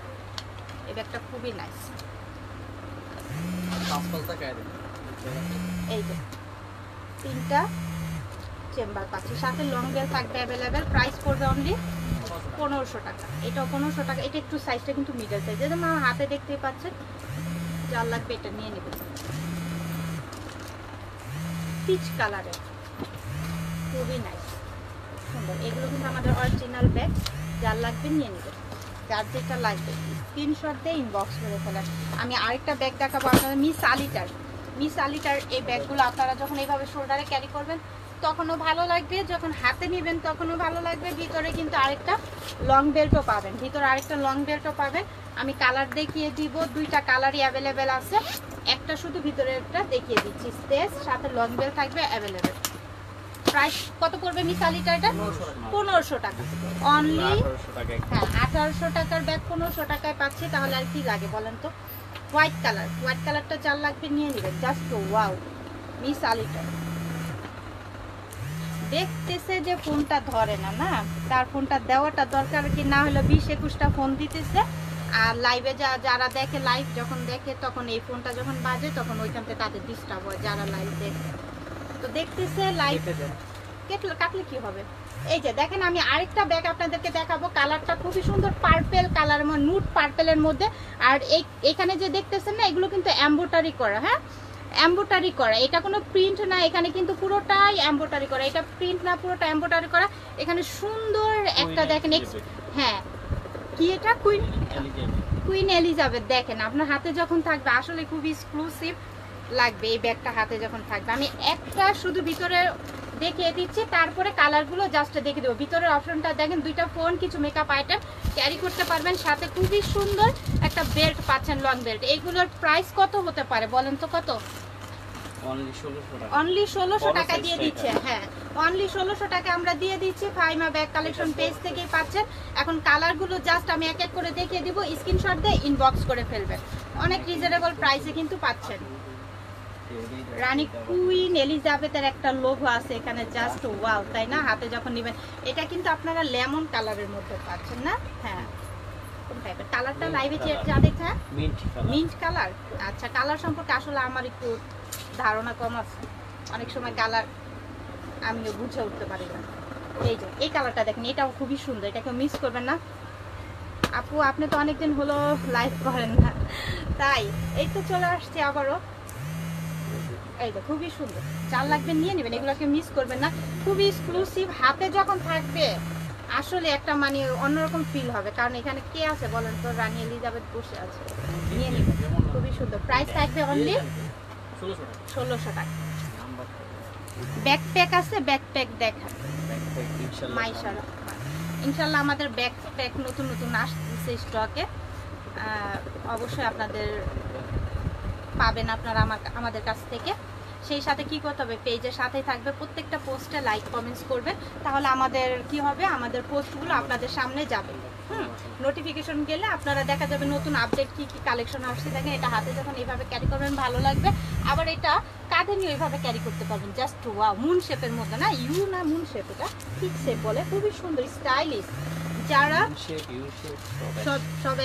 এই ব্যাগটা খুবই নাইস। এই যে 3টা চেম্বার পাচ্ছি, সাথে লং বেল থাকবে অ্যাভেলেবেল। প্রাইস পড়বে অনলি 1500 টাকা। এটাও 1500 টাকা। এটা একটু সাইজটা কিন্তু মিডল সাইজ, যেমন আমার হাতে দেখতেই পাচ্ছেন। যার লাগবে এটা নিয়ে নেবেন। পিচ কালারের খুবই নাইস সুন্দর। এগুলো কিন্তু আমাদের অরিজিনাল ব্যাগ। যার লাগবে নিয়ে নেবেন, যার যেটা লাগবে স্ক্রিনশট দিয়ে ইনবক্স করে ফেলেন। আমি আরেকটা ব্যাগ দেখাবো আপনাদের, মিস আলিটার। এই ব্যাগগুলো আপনারা যখন এইভাবে শোল্ডারে ক্যারি করবেন তখনও ভালো লাগবে, যখন হাতে নেবেন তখনও ভালো লাগবে। ভিতরে কিন্তু আরেকটা লং বেল্টও পাবেন। আমি কালার দেখিয়ে দিব, 2টা কালারই অ্যাভেলেবেল আছে। একটা শুধু ভিতরেরটা দেখিয়ে দিচ্ছি, স্পেস সাথে লং বেল থাকবে অ্যাভেলেবেল। প্রাইস কত পড়বে মিস আলিটারটা? 1500 টাকা অনলি। হ্যাঁ 1800 টাকার ব্যাগ 1500 টাকায় পাচ্ছি, তাহলে আর কি লাগে বলেন তো? হোয়াইট কালারটা যার লাগবে নিয়ে নেবেন। জাস্ট ওয়াও, মিস আলিটার। দেখতেছে যে ফোনটা ধরে না, তার ফোনটা দেওয়াটা দরকার, কি না হলে 20-21টা ফোন দিতেছে। আর লাইভে যারা দেখে, লাইভ যখন দেখে তখন এই ফোনটা যখন বাজে তখন ওইখান থেকে তাদের ডিস্টার্ব হয়, যারা লাইভ দেখে। তো দেখতেছে লাইভ কাটলে কি হবে। এই যে দেখেন, আমি আরেকটা ব্যাগ আপনাদেরকে দেখাবো। কালারটা খুবই সুন্দর, পার্পেল কালার, নুট পার্পেলের মধ্যে। আর এখানে যে দেখতেছেন না, এগুলো কিন্তু এমব্রয়ডারি করা। হ্যাঁ এমব্রয়ডারি করা, এটা কোনো প্রিন্ট না, এখানে কিন্তু পুরোটাই এমব্রয়ডারি করা। এটা প্রিন্ট না, পুরোটা এমব্রয়ডারি করা। এখানে সুন্দর একটা দেখেন, হ্যাঁ কি এটা কুইন এলিজাবেথ। দেখেন আপনার হাতে যখন থাকবে আসলে খুব এক্সক্লুসিভ লাগবে এই ব্যাগটা হাতে যখন থাকবে। আমি একটা শুধু ভিতরে দেখিয়ে দিচ্ছি, তারপরে কালারগুলো জাস্ট দেখে দেবো। ভিতরের অপশনটা দেখেন, 2টা ফোন, কিছু মেকআপ আইটেম ক্যারি করতে পারবেন, সাথে খুবই সুন্দর একটা বেল্ট পাচ্ছেন, লং বেল্ট। এইগুলোর প্রাইস কত হতে পারে বলেন তো? কত? অনলি 1600 টাকা দিয়ে দিচ্ছে। হ্যাঁ অনলি 1600 টাকা আমরা দিয়ে দিচ্ছি। ফাইমা ব্যাগ কালেকশন পেজ থেকেই পাচ্ছেন। এখন কালারগুলো জাস্ট আমি এক এক করে দেখিয়ে দিব, স্ক্রিনশট দিয়ে ইনবক্স করে ফেলবেন। অনেক রিজনেবল প্রাইসে কিন্তু পাচ্ছেন। রানী কুইন এলিজাবেথের একটা লোগো আছে এখানে, জাস্ট ওয়াও, তাই না? হাতে যখন নেবেন, এটা কিন্তু আপনারা লেমন কালারের মধ্যে পাচ্ছেন না? হ্যাঁ কোন টাইপের কালারটা লাইভে যা দেখা মিন্ট কালার। আচ্ছা, কালার সম্পর্কে আসলে আমার একটু ধারণা কম আছে, অনেক সময় কালার আমিও বুঝে উঠতে পারি না। এই যে এই কালারটা দেখেন, এটাও খুবই সুন্দর, এটাকে মিস করবেন না। আপু আপনি তো অনেকদিন হলো লাইভ করেন না, তাই এই তো চলে আসছে আবারও। এই তো খুবই সুন্দর, যার লাগবে নিয়ে নেবেন, এগুলোকে মিস করবেন না। খুবই এক্সক্লুসিভ, হাতে যখন থাকবে আসলে একটা মানে অন্যরকম ফিল হবে। কারণ এখানে কে আছে বলেন তো? রানী এলিজাবেথ বসে আছে। নিয়ে নেবেন, খুবই সুন্দর। প্রাইস থাকবে অনলি 1600 টাকা। ব্যাকপ্যাক আছে, ব্যাকপ্যাক দেখা মাইশাআল্লাহ। ইনশাআল্লাহ আমাদের ব্যাকপ্যাক নতুন নতুন আসছে স্টকে, অবশ্যই আপনাদের পাবেন আপনারা আমাদের কাছ থেকে। সেই সাথে কি করতে হবে, পেজের সাথেই থাকবে, প্রত্যেকটা পোস্টে লাইক কমেন্টস করবেন, তাহলে আমাদের কি হবে, আমাদের পোস্টগুলো আপনাদের সামনে যাবে। নোটিফিকেশন গেলে আপনারা দেখা যাবে নতুন আপডেট কি কি কালেকশন আসছে। দেখেন এটা হাতে যখন এইভাবে ক্যারি করবেন ভালো লাগবে, আবার এটা কাঁধে নিয়ে ওইভাবে ক্যারি করতে পারবেন। জাস্ট ওয়াও, মুন শেপের মধ্যে না, ইউ না মুন শেপ, এটা ঠিক শেপ বলে, খুবই সুন্দর স্টাইলিশ। যারা সব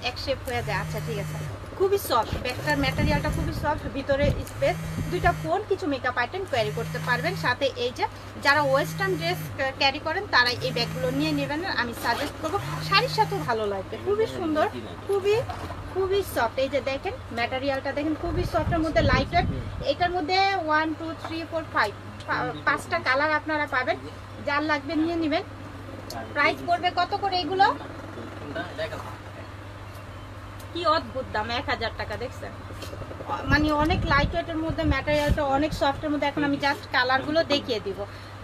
এক শেপ হয়ে যায়। আচ্ছা ঠিক আছে, খুবই সফট, ব্যাগটার ম্যাটেরিয়ালটা খুবই সফট, ভিতরে স্পেস, 2টা ফোন, কিছু মেকআপ আইটেম ক্যারি করতে পারবেন। সাথে এই যে যারা ওয়েস্টার্ন ড্রেস ক্যারি করেন তারা এই ব্যাগগুলো নিয়ে নেবেন, আমি সাজেস্ট করবো। শাড়ির সাথেও ভালো লাগবে, খুবই সুন্দর, খুবই সফট। এই যে দেখেন ম্যাটেরিয়ালটা দেখেন, খুবই সফটের মধ্যে লাইট ওয়েট। এটার মধ্যে 1 2 3 4 5টা কালার আপনারা পাবেন, যার লাগবে নিয়ে নেবেন। প্রাইস পড়বে কত করে এগুলো? কি অদ্ভুত দাম, 1000 টাকা। দেখছেন মানে অনেক লাইট ওয়েটের মধ্যে, ম্যাটেরিয়ালটা অনেক সফটের মধ্যে। এখন আমি জাস্ট কালারগুলো দেখিয়ে দিব,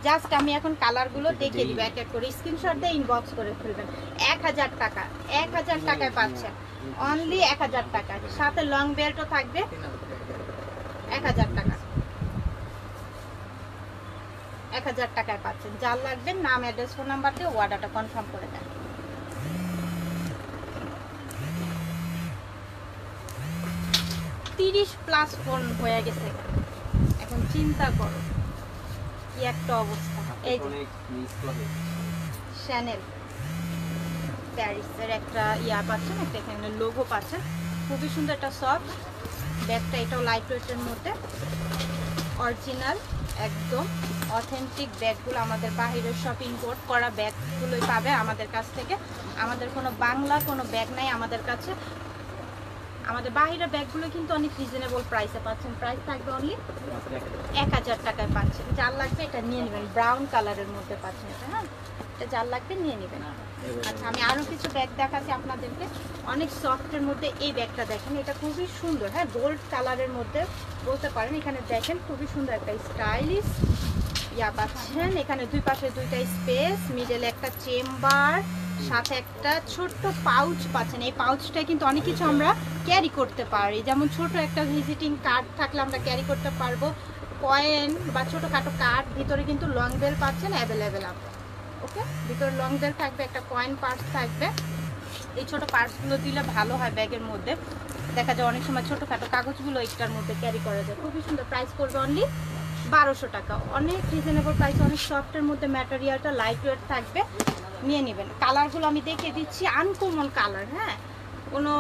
জাস্ট আমি এখন কালারগুলো দেখিয়ে দিব এক এক করে। স্ক্রিনশট দিয়ে ইনবক্স করে ফেলবেন। 1000 টাকা, 1000 টাকায় পাচ্ছেন, অনলি 1000 টাকা। সাথে লং বেল্টও থাকবে, 1000 টাকা, 1000 টাকায় পাচ্ছেন। যার লাগবে নাম, অ্যাড্রেস, ফোন নাম্বার দিয়ে অর্ডারটা কনফার্ম করে দেন। 30+ ফোন হয়ে গেছে এখন, চিন্তা করো কি একটা অবস্থা। এই যে শ্যানেল প্যারিসের একটা ইয়া পাচ্ছেন, একটা এখানে লোগো পাচ্ছেন, খুবই সুন্দর একটা সফট ব্যাগটা। এটাও লাইট ওয়েটের মধ্যে, অরিজিনাল একদম অথেন্টিক ব্যাগগুলো আমাদের বাইরের সব ইম্পোর্ট করা ব্যাগগুলোই পাবে আমাদের কাছ থেকে। আমাদের কোনো বাংলা কোনো ব্যাগ নাই আমাদের কাছে। আমাদের বাইরের ব্যাগগুলো কিন্তু অনেক রিজনেবল প্রাইসে পাচ্ছেন। প্রাইস থাকবে অনলি 1000 টাকায় পাচ্ছেন। যার লাগবে এটা নিয়ে নেবেন, ব্রাউন কালারের মধ্যে পাচ্ছেন এটা। হ্যাঁ, এটা যার লাগবে নিয়ে নেবেন। আচ্ছা, আমি আরও কিছু ব্যাগ দেখাচ্ছি আপনাদেরকে, অনেক সফটের মধ্যে। এই ব্যাগটা দেখেন, এটা খুবই সুন্দর। হ্যাঁ, গোল্ড কালারের মধ্যে বলতে পারেন। এখানে দেখেন খুবই সুন্দর একটা স্টাইলিশ ইয়া পাচ্ছেন। এখানে দুই পাশে দুইটা স্পেস, মিডলে একটা চেম্বার, সাথে একটা ছোট্ট পাউচ পাচ্ছেন। এই পাউচটা কিন্তু অনেক কিছু আমরা ক্যারি করতে পারি, যেমন ছোট একটা ভিজিটিং কার্ড থাকলে আমরা ক্যারি করতে পারবো, কয়েন বা ছোটোখাটো কার্ড। ভিতরে কিন্তু লং বেল পাচ্ছেন অ্যাভেলেবেল আপনার। ওকে, ভিতরে লং বেল থাকবে, একটা কয়েন পার্স থাকবে। এই ছোটো পার্সগুলো দিলে ভালো হয় ব্যাগের মধ্যে, দেখা যায় অনেক সময় ছোটোখাটো কাগজগুলো একটার মধ্যে ক্যারি করা যায়। খুবই সুন্দর। প্রাইস করবে অনলি 1200 টাকা, অনেক রিজনেবল প্রাইস, অনেক সফটের মধ্যে। ম্যাটেরিয়ালটা লাইট ওয়েট থাকবে, নিয়ে নেবেন। কালারগুলো আমি দেখিয়ে দিচ্ছি, আনকমন কালার। হ্যাঁ, কোনো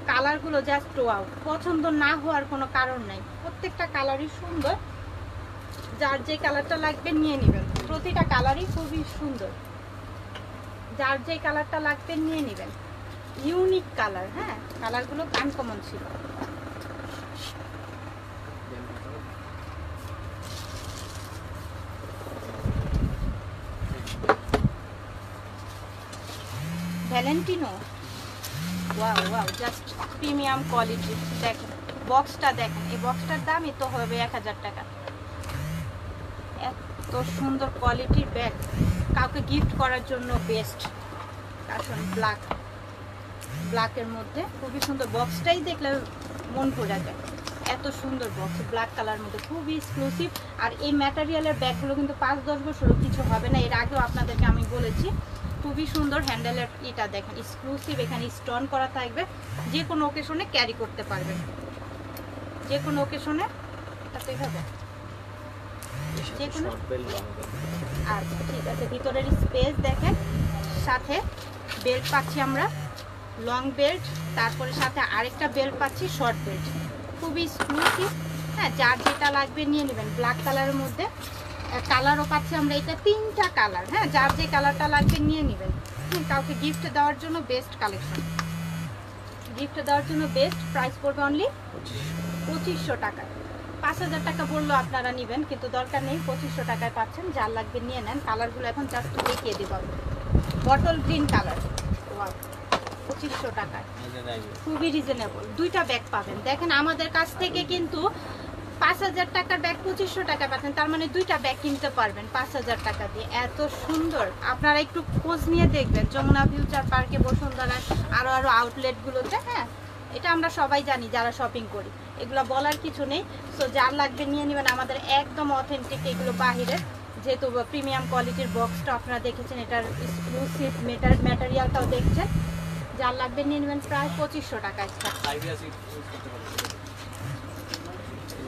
কালারগুলো জাস্ট ওয়াও, পছন্দ না হওয়ার কোনো কারণ নাই, প্রত্যেকটা কালারই সুন্দর। যার যে কালারটা লাগবে নিয়ে নেবেন, প্রতিটা কালারই খুবই সুন্দর। যার যে কালারটা লাগবে নিয়ে নেবেন, ইউনিক কালার। হ্যাঁ, কালারগুলো আনকমন ছিল। Valentino, wow wow, just premium quality. দেখেন বক্সটা, দেখেন এই বক্সটার দামই তো হবে 1000 টাকা। এত সুন্দর কোয়ালিটির ব্যাগ, কাউকে গিফট করার জন্য বেস্ট। আসুন, ব্ল্যাকের মধ্যে খুবই সুন্দর। বক্সটাই দেখলে মন পড়ে যায়, এত সুন্দর বক্স, ব্ল্যাক কালার মধ্যে, খুবই এক্সক্লুসিভ। আর এই ম্যাটেরিয়ালের ব্যাগগুলো কিন্তু 5-10 বছরও কিছু হবে না, এর আগেও আপনাদেরকে আমি বলেছি। খুবই সুন্দর হ্যান্ডেলের এটা দেখেন, এক্সক্লুসিভ। এখানে স্টোন করা থাকবে, যে কোনো ওকেশনে ক্যারি করতে পারবেন, যে কোনো ওকেশনে। তাতে হবে যে কোনো। আচ্ছা, ঠিক আছে। ভিতরের স্পেস দেখেন, সাথে বেল্ট পাচ্ছি আমরা, লং বেল্ট, তারপরে সাথে আরেকটা বেল্ট পাচ্ছি শর্ট বেল্ট, খুবই এক্সক্লুসিভ। হ্যাঁ, যার যেটা লাগবে নিয়ে নেবেন। ব্ল্যাক কালারের মধ্যে কালারও পাচ্ছি আমরা, এটা 3টা কালার। হ্যাঁ, যার যে কালারটা লাগবে নিয়ে নেবেন। কাউকে গিফট দেওয়ার জন্য বেস্ট কালেকশন, গিফট দেওয়ার জন্য বেস্ট। প্রাইস পড়বে অনলি 2500 টাকা। 5000 টাকা বললো আপনারা নেবেন, কিন্তু দরকার নেই, 2500 টাকায় পাচ্ছেন। যার লাগবে নিয়ে নেন। কালারগুলো এখন জাস্ট দেখিয়ে দিব। বটল গ্রিন কালার, ওয়াও, 2500 টাকায়, খুবই রিজনেবল। দুইটা ব্যাগ পাবেন। দেখেন আমাদের কাছ থেকে কিন্তু 5000 টাকার ব্যাগ 2500 টাকা পাচ্ছেন, তার মানে দুইটা ব্যাগ কিনতে পারবেন 5000 টাকা দিয়ে। এত সুন্দর, আপনারা একটু খোঁজ নিয়ে দেখবেন যমুনা ফিউচার পার্কে, বসুন্ধরায়, আরো আউটলেটগুলোতে। হ্যাঁ, এটা আমরা সবাই জানি যারা শপিং করি, এগুলো বলার কিছু নেই। সো যার লাগবে নিয়ে নেবেন। আমাদের একদম অথেন্টিক, এগুলো বাহিরের, যেহেতু প্রিমিয়াম কোয়ালিটির বক্সটা আপনারা দেখেছেন, এটার এক্সক্লুসিভ ম্যাটেরিয়ালটাও দেখছেন। যার লাগবে নিয়ে নেবেন। প্রায় 2500 টাকা।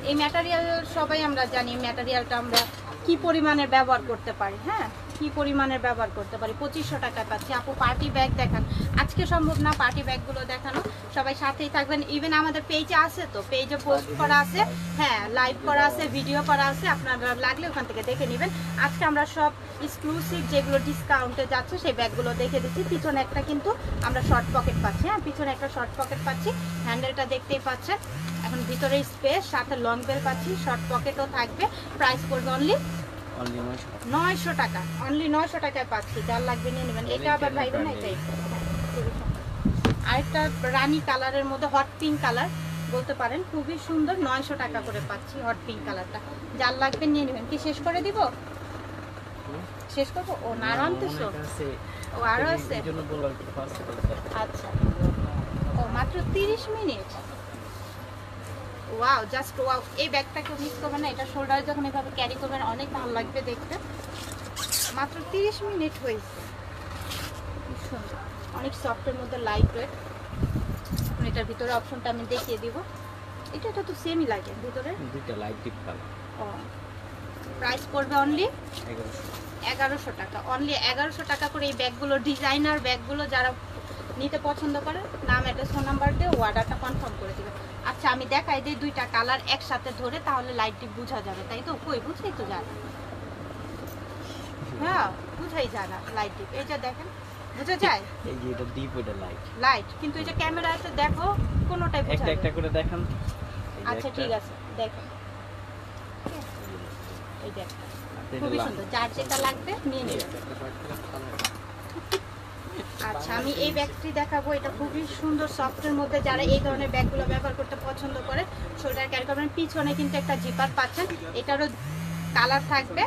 এই ম্যাটেরিয়াল সবাই আমরা জানি, ম্যাটেরিয়ালটা আমরা কি পরিমাণের ব্যবহার করতে পারি। হ্যাঁ, কি পরিমাণের ব্যবহার করতে পারি। 2500 টাকায় পাচ্ছি। আপু পার্টি ব্যাগ দেখান। আজকে সম্ভব না পার্টি ব্যাগগুলো দেখানো, সবাই সাথেই থাকবেন। ইভেন আমাদের পেজে আছে, তো পেজে পোস্ট করা আছে, হ্যাঁ লাইভ করা আছে, ভিডিও করা আছে, আপনারা লাগলে ওখান থেকে দেখে নেবেন। আজকে আমরা সব এক্সক্লুসিভ যেগুলো ডিসকাউন্টে যাচ্ছে সেই ব্যাগগুলো দেখে দিচ্ছি। পিছনে একটা কিন্তু আমরা শর্ট পকেট পাচ্ছি। হ্যাঁ, পিছনে একটা শর্ট পকেট পাচ্ছি, হ্যান্ডেলটা দেখতেই পাচ্ছেন। এখন ভিতরে স্পেস, সাথে লং বেল পাচ্ছি, শর্ট পকেটও থাকবে। প্রাইস পড়বে অনলি 900 টাকা, অনলি 900 টাকায় পাচ্ছি। যার লাগবে নিয়ে নেবেন। এটা আবার ভাইবেন না, এটাই আরেকটা রানী কালারের মধ্যে হট পিঙ্ক কালার বলতে পারেন, খুবই সুন্দর। 900 টাকা করে পাচ্ছি হট পিঙ্ক কালারটা। যার লাগবে নিয়ে নেবেন। কি শেষ করে দিব? শেষ করবো? ও না আরো আনতেছো? ও আরো আছে? আচ্ছা, ও মাত্র 30 মিনিট। Wow, just wow. এই ব্যাগটাকে মিস করবেন না, এটা শোল্ডারে যখন এভাবে ক্যারি করবেন অনেক ভালো লাগবে দেখতে। মাত্র 30 মিনিট হয়েছে। সুন্দর, অনেক সফটের মধ্যে লাইট ওয়েট। এটার ভিতরে অপশনটা আমি দেখিয়ে দিব। এটা তো সেমই লাগে ভিতরে, দুইটা লাইট ডিপ কালার। ও প্রাইস পড়বে অনলি 1100 টাকা। অনলি 1100 টাকা করে এই ব্যাগগুলো, ডিজাইনার ব্যাগগুলো যারা নিতে পছন্দ করে নাম অ্যাড্রেস ফোন নাম্বার দিয়ে অর্ডারটা কনফার্ম করে দিবে। আচ্ছা আমি দেখাই যে দুইটা কালার একসাথে ধরে, তাহলে লাইট ডিপ বোঝা যাবে, তাই তো? কই বুঝাই তো যায় না। হ্যাঁ বুঝাই যায় না লাইট ডিপ। এই যে দেখেন, বুঝা যায় এই যে এটা ডিপ, এটা লাইট। লাইট, কিন্তু এই যে ক্যামেরাতে দেখো কোনোটাই বোঝা যায় একটা করে দেখান। আচ্ছা ঠিক আছে, দেখেন এই দেখেন, খুবই সুন্দর। যার যেটা লাগবে নিয়ে নেবেন। আচ্ছা আমি এই ব্যাগটি দেখাবো। এটা খুবই সুন্দর সফটের মধ্যে। যারা এই ধরনের ব্যাগগুলো ব্যবহার করতে পছন্দ করে শোল্ডার ক্যারি করবেন। পিছনে কিন্তু একটা জিপার পাচ্ছেন, এটারও কালার থাকবে।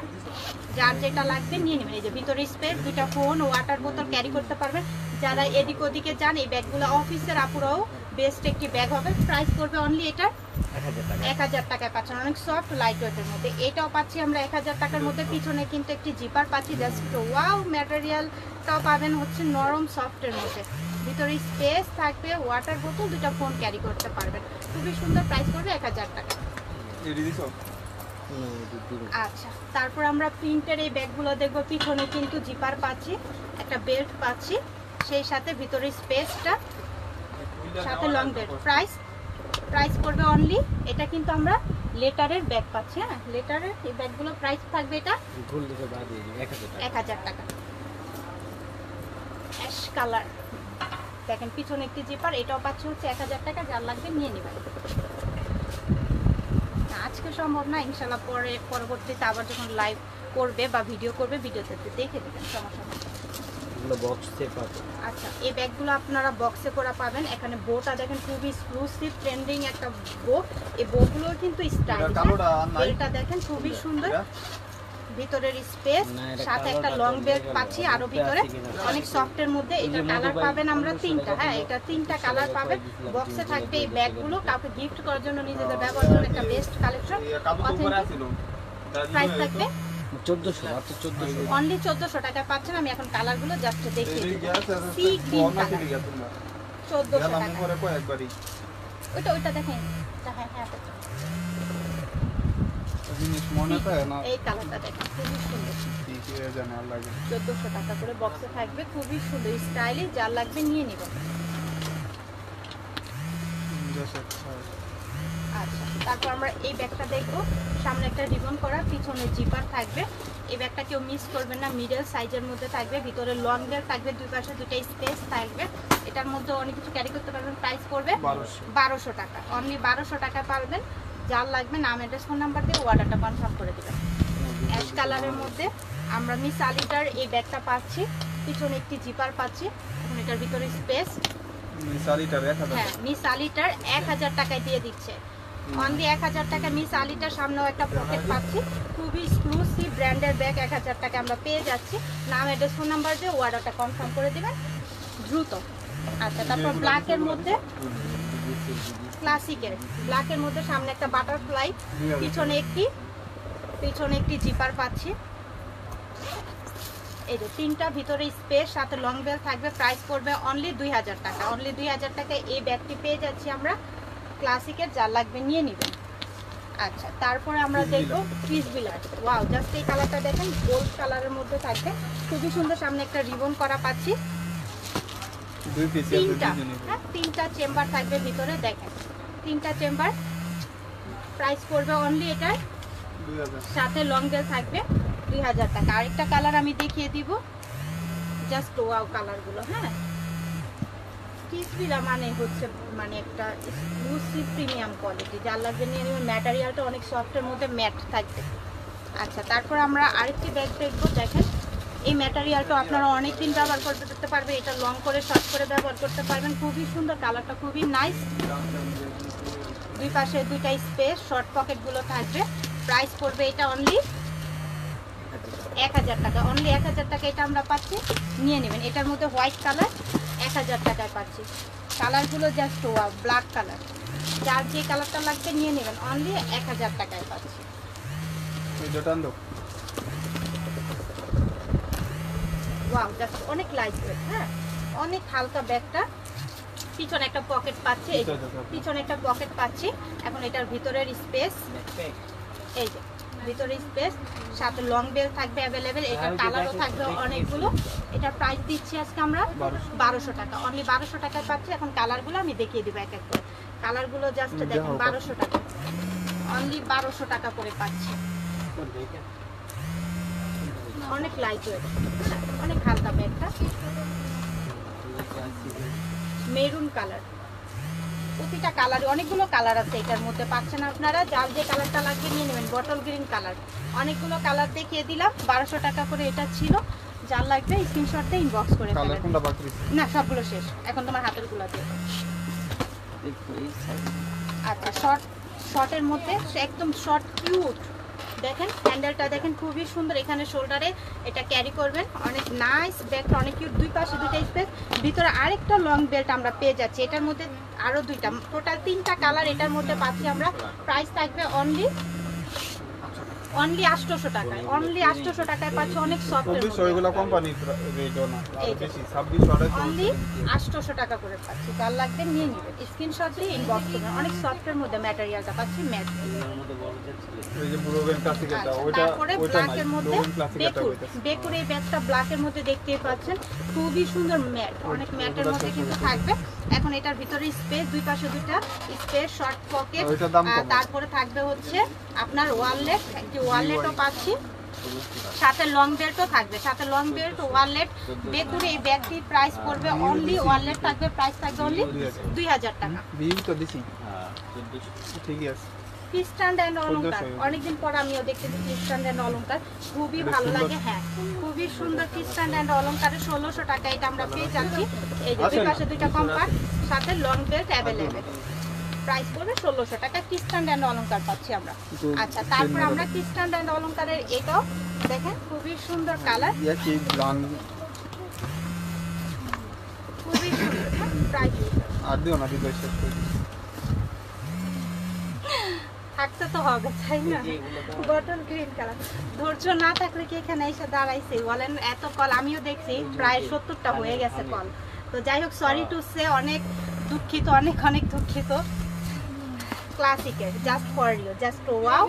যার যেটা লাগবে নিয়ে নেবেন। এই যে ভিতরে স্পেস, দুইটা ফোন, ওয়াটার বোতল ক্যারি করতে পারবেন। যারা এদিক ওদিকে যান এই ব্যাগগুলো অফিসের আপুরাও বেস্ট একটি ব্যাগ হবে। প্রাইস করবে অনলি এটা 1000 টাকায় পাচ্ছেন। অনেক সফট লাইট ওয়েটের মধ্যে এটাও পাচ্ছি আমরা 1000 টাকার মধ্যে। পিছনে কিন্তু একটি জিপার পাচ্ছি, জাস্ট ওয়াও। ম্যাটেরিয়ালটাও পাবেন হচ্ছে নরম সফটের মধ্যে। ভিতরে স্পেস থাকবে, ওয়াটার বোতল, দুটো ফোন ক্যারি করতে পারবেন। খুবই সুন্দর। প্রাইস করবে 1000 টাকা। আচ্ছা তারপর আমরা প্রিন্টের এই ব্যাগগুলো দেখবো। পিছনে কিন্তু জিপার পাচ্ছি, একটা বেল্ট পাচ্ছি, সেই সাথে ভিতরে স্পেসটা, সাথে লং বেল্ট। প্রাইস পড়বে অনলি, এটা কিন্তু আমরা লেটারের ব্যাগ পাচ্ছি। হ্যাঁ লেটারের এই ব্যাগগুলো প্রাইস থাকবে এটা 1000 টাকা। অ্যাশ কালার দেখেন, পিছনে একটি জিপার, এটাও পাচ্ছে হচ্ছে 1000 টাকা। যার লাগবে নিয়ে নেবেন। আজকে সম্ভব না, ইনশাল্লাহ পরবর্তীতে আবার যখন লাইভ করবে বা ভিডিও করবে ভিডিওতে দেখে দেবেন, সমস্যা নেই। আচ্ছা এই ব্যাগগুলো আপনারা বক্সে করা পাবেন। এখানে বোটা দেখেন, খুবই এক্সক্লুসিভ ট্রেন্ডিং একটা বো। এই বোগুলো কিন্তু স্টাইলিশ। বেল্টটা দেখেন খুবই সুন্দর, ভিতরের স্পেস, সাথে একটা লং বেল্ট পাচ্ছি আরো ভিতরে, অনেক সফটের মধ্যে। এটা কালার পাবেন আমরা 3টা। হ্যাঁ এটা 3টা কালার পাবেন। বক্সে থাকবে এই ব্যাগগুলো, কাউকে গিফট করার জন্য, নিজেদের ব্যবহার করার একটা বেস্ট কালেকশন। প্রাইস থাকবে 1400 অনলি 1400 টাকায় পাচ্ছেন। আমি এখন কালারগুলো জাস্ট দেখিয়ে দিই। সি গ্রিন কালার 1400 টাকা। ওইটা দেখেন। হ্যাঁ হ্যাঁ এই কালারটা দেখেন, খুবই সুন্দর। 1400 টাকা করে বক্সে থাকবে, খুবই সুন্দর স্টাইলিশ। যার লাগবে নিয়ে নেবেন। আচ্ছা তারপর আমরা এই ব্যাগটা দেখবো। সামনে একটা রিবন করা, পিছনে জিপার থাকবে। এই ব্যাগটা কেউ মিস করবেন না, মিডল সাইজের মধ্যে থাকবে। ভিতরে লং বেল্ট থাকবে, দুই পাশে দুটো স্পেস থাকবে। এটার মধ্যে অনেক কিছু ক্যারি করতে পারবেন। প্রাইস পড়বে 1200 টাকা। অনলি 1200 টাকা পারবেন। যার লাগবে নাম অ্যাড্রেস ফোন নাম্বার দিয়ে অর্ডারটা কনফার্ম করে দেবেন। অ্যাশ কালারের মধ্যে আমরা মিস আলিটার এই ব্যাগটা পাচ্ছি। পিছনে একটি জিপার পাচ্ছি। এখন এটার ভিতরে স্পেস, হ্যাঁ মিস আলিটার 1000 টাকায় দিয়ে দিচ্ছে। অনলি 1000 টাকা মিস আলিটার। সামনেও একটা পকেট পাচ্ছি, খুবই এক্সক্লুসিভ ব্র্যান্ডের ব্যাগ 1000 টাকা আমরা পেয়ে যাচ্ছি। নাম অ্যাড্রেস ফোন নাম্বার দিয়ে অর্ডারটা কনফার্ম করে দেবেন দ্রুত। আচ্ছা তারপর ব্ল্যাকের মধ্যে, ক্লাসিকের ব্ল্যাকের মধ্যে সামনে একটা বাটারফ্লাই, পিছনে একটি জিপার পাচ্ছি। এই যে 3টা, ভিতরে স্পেস, সাথে লং বেল থাকবে। প্রাইস পড়বে অনলি 2000 টাকা। অনলি 2000 টাকায় এই ব্যাগটি পেয়ে যাচ্ছি আমরা ক্লাসিকের। যার লাগবে নিয়ে নেবেন। আচ্ছা তারপরে আমরা দেখবো ক্রিস বিলার। ওয়াও জাস্ট এই কালারটা দেখেন, গোল্ড কালারের মধ্যে থাকবে, খুবই সুন্দর। সামনে একটা রিবন করা পাচ্ছি। 3টা চেম্বার থাকবে ভিতরে, দেখেন 3টা চেম্বার। প্রাইস পড়বে অনলি এটার, সাথে লং বেল থাকবে 2000 টাকা। আরেকটা কালার আমি দেখিয়ে দিব, জাস্ট ওয়াও কালারগুলো। হ্যাঁ কিসবিলা মানে হচ্ছে মানে একটা এক্সক্লুসিভ প্রিমিয়াম কোয়ালিটি। যার লাগবে নিয়ে নেবেন। ম্যাটেরিয়ালটা অনেক সফটের মধ্যে ম্যাট থাকবে। আচ্ছা তারপর আমরা আরেকটি ব্যাগ দেখবো। দেখেন এই ম্যাটেরিয়ালটা আপনারা অনেক দিন ব্যবহার করতে পারবেন। এটা লং করে শর্ট করে ব্যবহার করতে পারবেন। খুবই সুন্দর, কালারটা খুবই নাইস। দুই পাশে দুইটা স্পেস, শর্ট পকেটগুলো থাকবে। প্রাইস পড়বে এটা অনলি 1000 টাকা। অনলি 1000 টাকা এটা আমরা পাচ্ছি, নিয়ে নেবেন। এটার মধ্যে হোয়াইট কালার 1000 টাকায় পাচ্ছি। কালারগুলো জাস্ট ওয়াও, ব্ল্যাক কালার। যার যে কালারটা লাগবে নিয়ে নেবেন, অনলি 1000 টাকায় পাচ্ছি। ওয়াও, জাস্ট অনেক লাইট ওয়েট। হ্যাঁ, অনেক হালকা ব্যাগটা। পিছনে একটা পকেট পাচ্ছি, এই যে পিছনে একটা পকেট পাচ্ছি। এখন এটার ভিতরের স্পেস, এই যে ভিতরে স্পেস, সাথে লং বেল থাকবে অ্যাভেলেবেল। এটার কালারও থাকবে অনেকগুলো। এটার প্রাইস দিচ্ছি আজকে আমরা 1200 টাকা। অনলি 1200 টাকায় পাচ্ছি। এখন কালারগুলো আমি দেখিয়ে দিব এক এক করে। কালারগুলো জাস্ট দেখেন, 1200 টাকা। অনলি 1200 টাকা করে পাচ্ছি। অনেক লাইট ওয়েট, অনেক হালকা ব্যাগটা। মেরুন কালার, প্রতিটা কালারে অনেকগুলো কালার আছে এটার মধ্যে, পাচ্ছেন আপনারা। যার যে কালারটা লাগবে নিয়ে নেবেন। বটল গ্রিন কালার, অনেকগুলো কালার দেখিয়ে দিলাম। 1200 টাকা করে এটা ছিল। যার লাগবে স্ক্রিনশট দিয়ে ইনবক্স করে ফেলেন। না, সবগুলো শেষ। এখন তোমার হাতের গুলো দিয়ে। আচ্ছা, শর্টের মধ্যে একদম শর্ট কিউট। দেখেন হ্যান্ডেলটা দেখেন, খুবই সুন্দর। এখানে শোল্ডারে এটা ক্যারি করবেন। অনেক নাইস ব্যাগটা, অনেক কিউট। দুই পাশে দুইটা স্পেস, ভিতরে আরেকটা লং বেল্ট আমরা পেয়ে যাচ্ছি। এটার মধ্যে আরো দুইটা, টোটাল 3টা কালার এটার মধ্যে পাচ্ছি আমরা। প্রাইস থাকবে অনলি 800 টাকায়। অনলি 800 টাকায় পাচ্ছি। অনেক সফট, অনলি 800 টাকা করে পাচ্ছি। যার লাগবে নিয়ে নেবেন, স্ক্রিনশট দিয়ে ইনবক্স করবেন। অনেক সফটের মধ্যে ম্যাটেরিয়ালটা পাচ্ছি, ম্যাট। তারপরে ব্ল্যাকের মধ্যে বেকুর, এই ব্যাগটা ব্ল্যাকের মধ্যে দেখতেই পাচ্ছেন, খুবই সুন্দর ম্যাট। অনেক ম্যাটের মধ্যে কিন্তু থাকবে। এখন এটার ভিতরে স্পেস, দুই পাশে দুইটা স্পেস, শর্ট পকেট। তারপরে থাকবে হচ্ছে আপনার ওয়ালেট, একটি ওয়ালেটও পাচ্ছি। সাথে লং বেল্টও থাকবে, সাথে লং বেল্ট, ওয়ালেট। বেকুরে এই ব্যাগটির প্রাইস পড়বে অনলি, ওয়ালেট থাকবে, প্রাইস থাকবে অনলি 2000 টাকা। ক্রিস্টান এন্ড অলংকার, অনেকদিন পর আমিও দেখতেছি ক্রিস্টান এন্ড অলংকার, খুবই ভালো লাগে। হ্যাঁ, খুবই সুন্দর। ক্রিস্টান এন্ড অলংকারে 1600 টাকা এটা আমরা পেয়ে যাচ্ছি। এই যে দুই পাশে দুইটা কম্পার্ট, সাথে লং বেল্ট অ্যাভেলেবেল। প্রাইস পড়বে 1600 টাকা। ক্রিস্টান এন্ড অলংকার পাচ্ছি আমরা। আচ্ছা, তারপর আমরা ক্রিস্টান এন্ড অলংকারের এটাও দেখেন, খুবই সুন্দর কালার, খুবই সুন্দর। প্রাইস থাকতে তো হবে, তাই না? Bottle green colour. ধৈর্য না থাকলে কি এখানে এসে দাঁড়াইছে বলেন? এত কল আমিও দেখছি, প্রায় 70টা হয়ে গেছে কল। তো যাই হোক, সরি টু সে, অনেক দুঃখিত, অনেক অনেক দুঃখিত। ক্লাসিকের, just for you, just wow.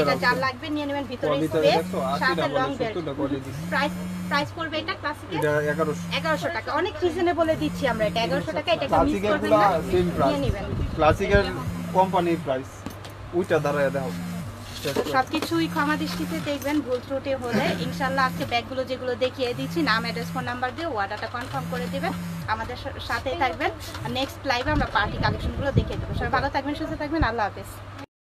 এটা যার লাগবে নিয়ে নেবেন। ভিতরে স্পেস, সাথে লং বেল্ট। প্রাইস পড়বে এটা ক্লাসিকের 1100 টাকা। অনেক রিজনেবলে দিচ্ছি আমরা এটা 1100 টাকা। এটা মিস করবেন না, নিয়ে নেবেন। ক্লাসিকের কোম্পানি প্রাইস ওইটা দাঁড়ায় দাও। সবকিছুই ক্ষমা দৃষ্টিতে দেখবেন, ভুল ত্রুটি হলে। ইনশাল্লাহ আজকে ব্যাগগুলো যেগুলো দেখিয়ে দিচ্ছি, নাম, অ্যাড্রেস, ফোন নাম্বার দিয়ে অর্ডারটা কনফার্ম করে দেবেন। আমাদের সাথেই থাকবেন। নেক্সট লাইভে আমরা পার্টি কালেকশনগুলো দেখিয়ে দেবো। সবাই ভালো থাকবেন, সুস্থ থাকবেন। আল্লাহ হাফেজ।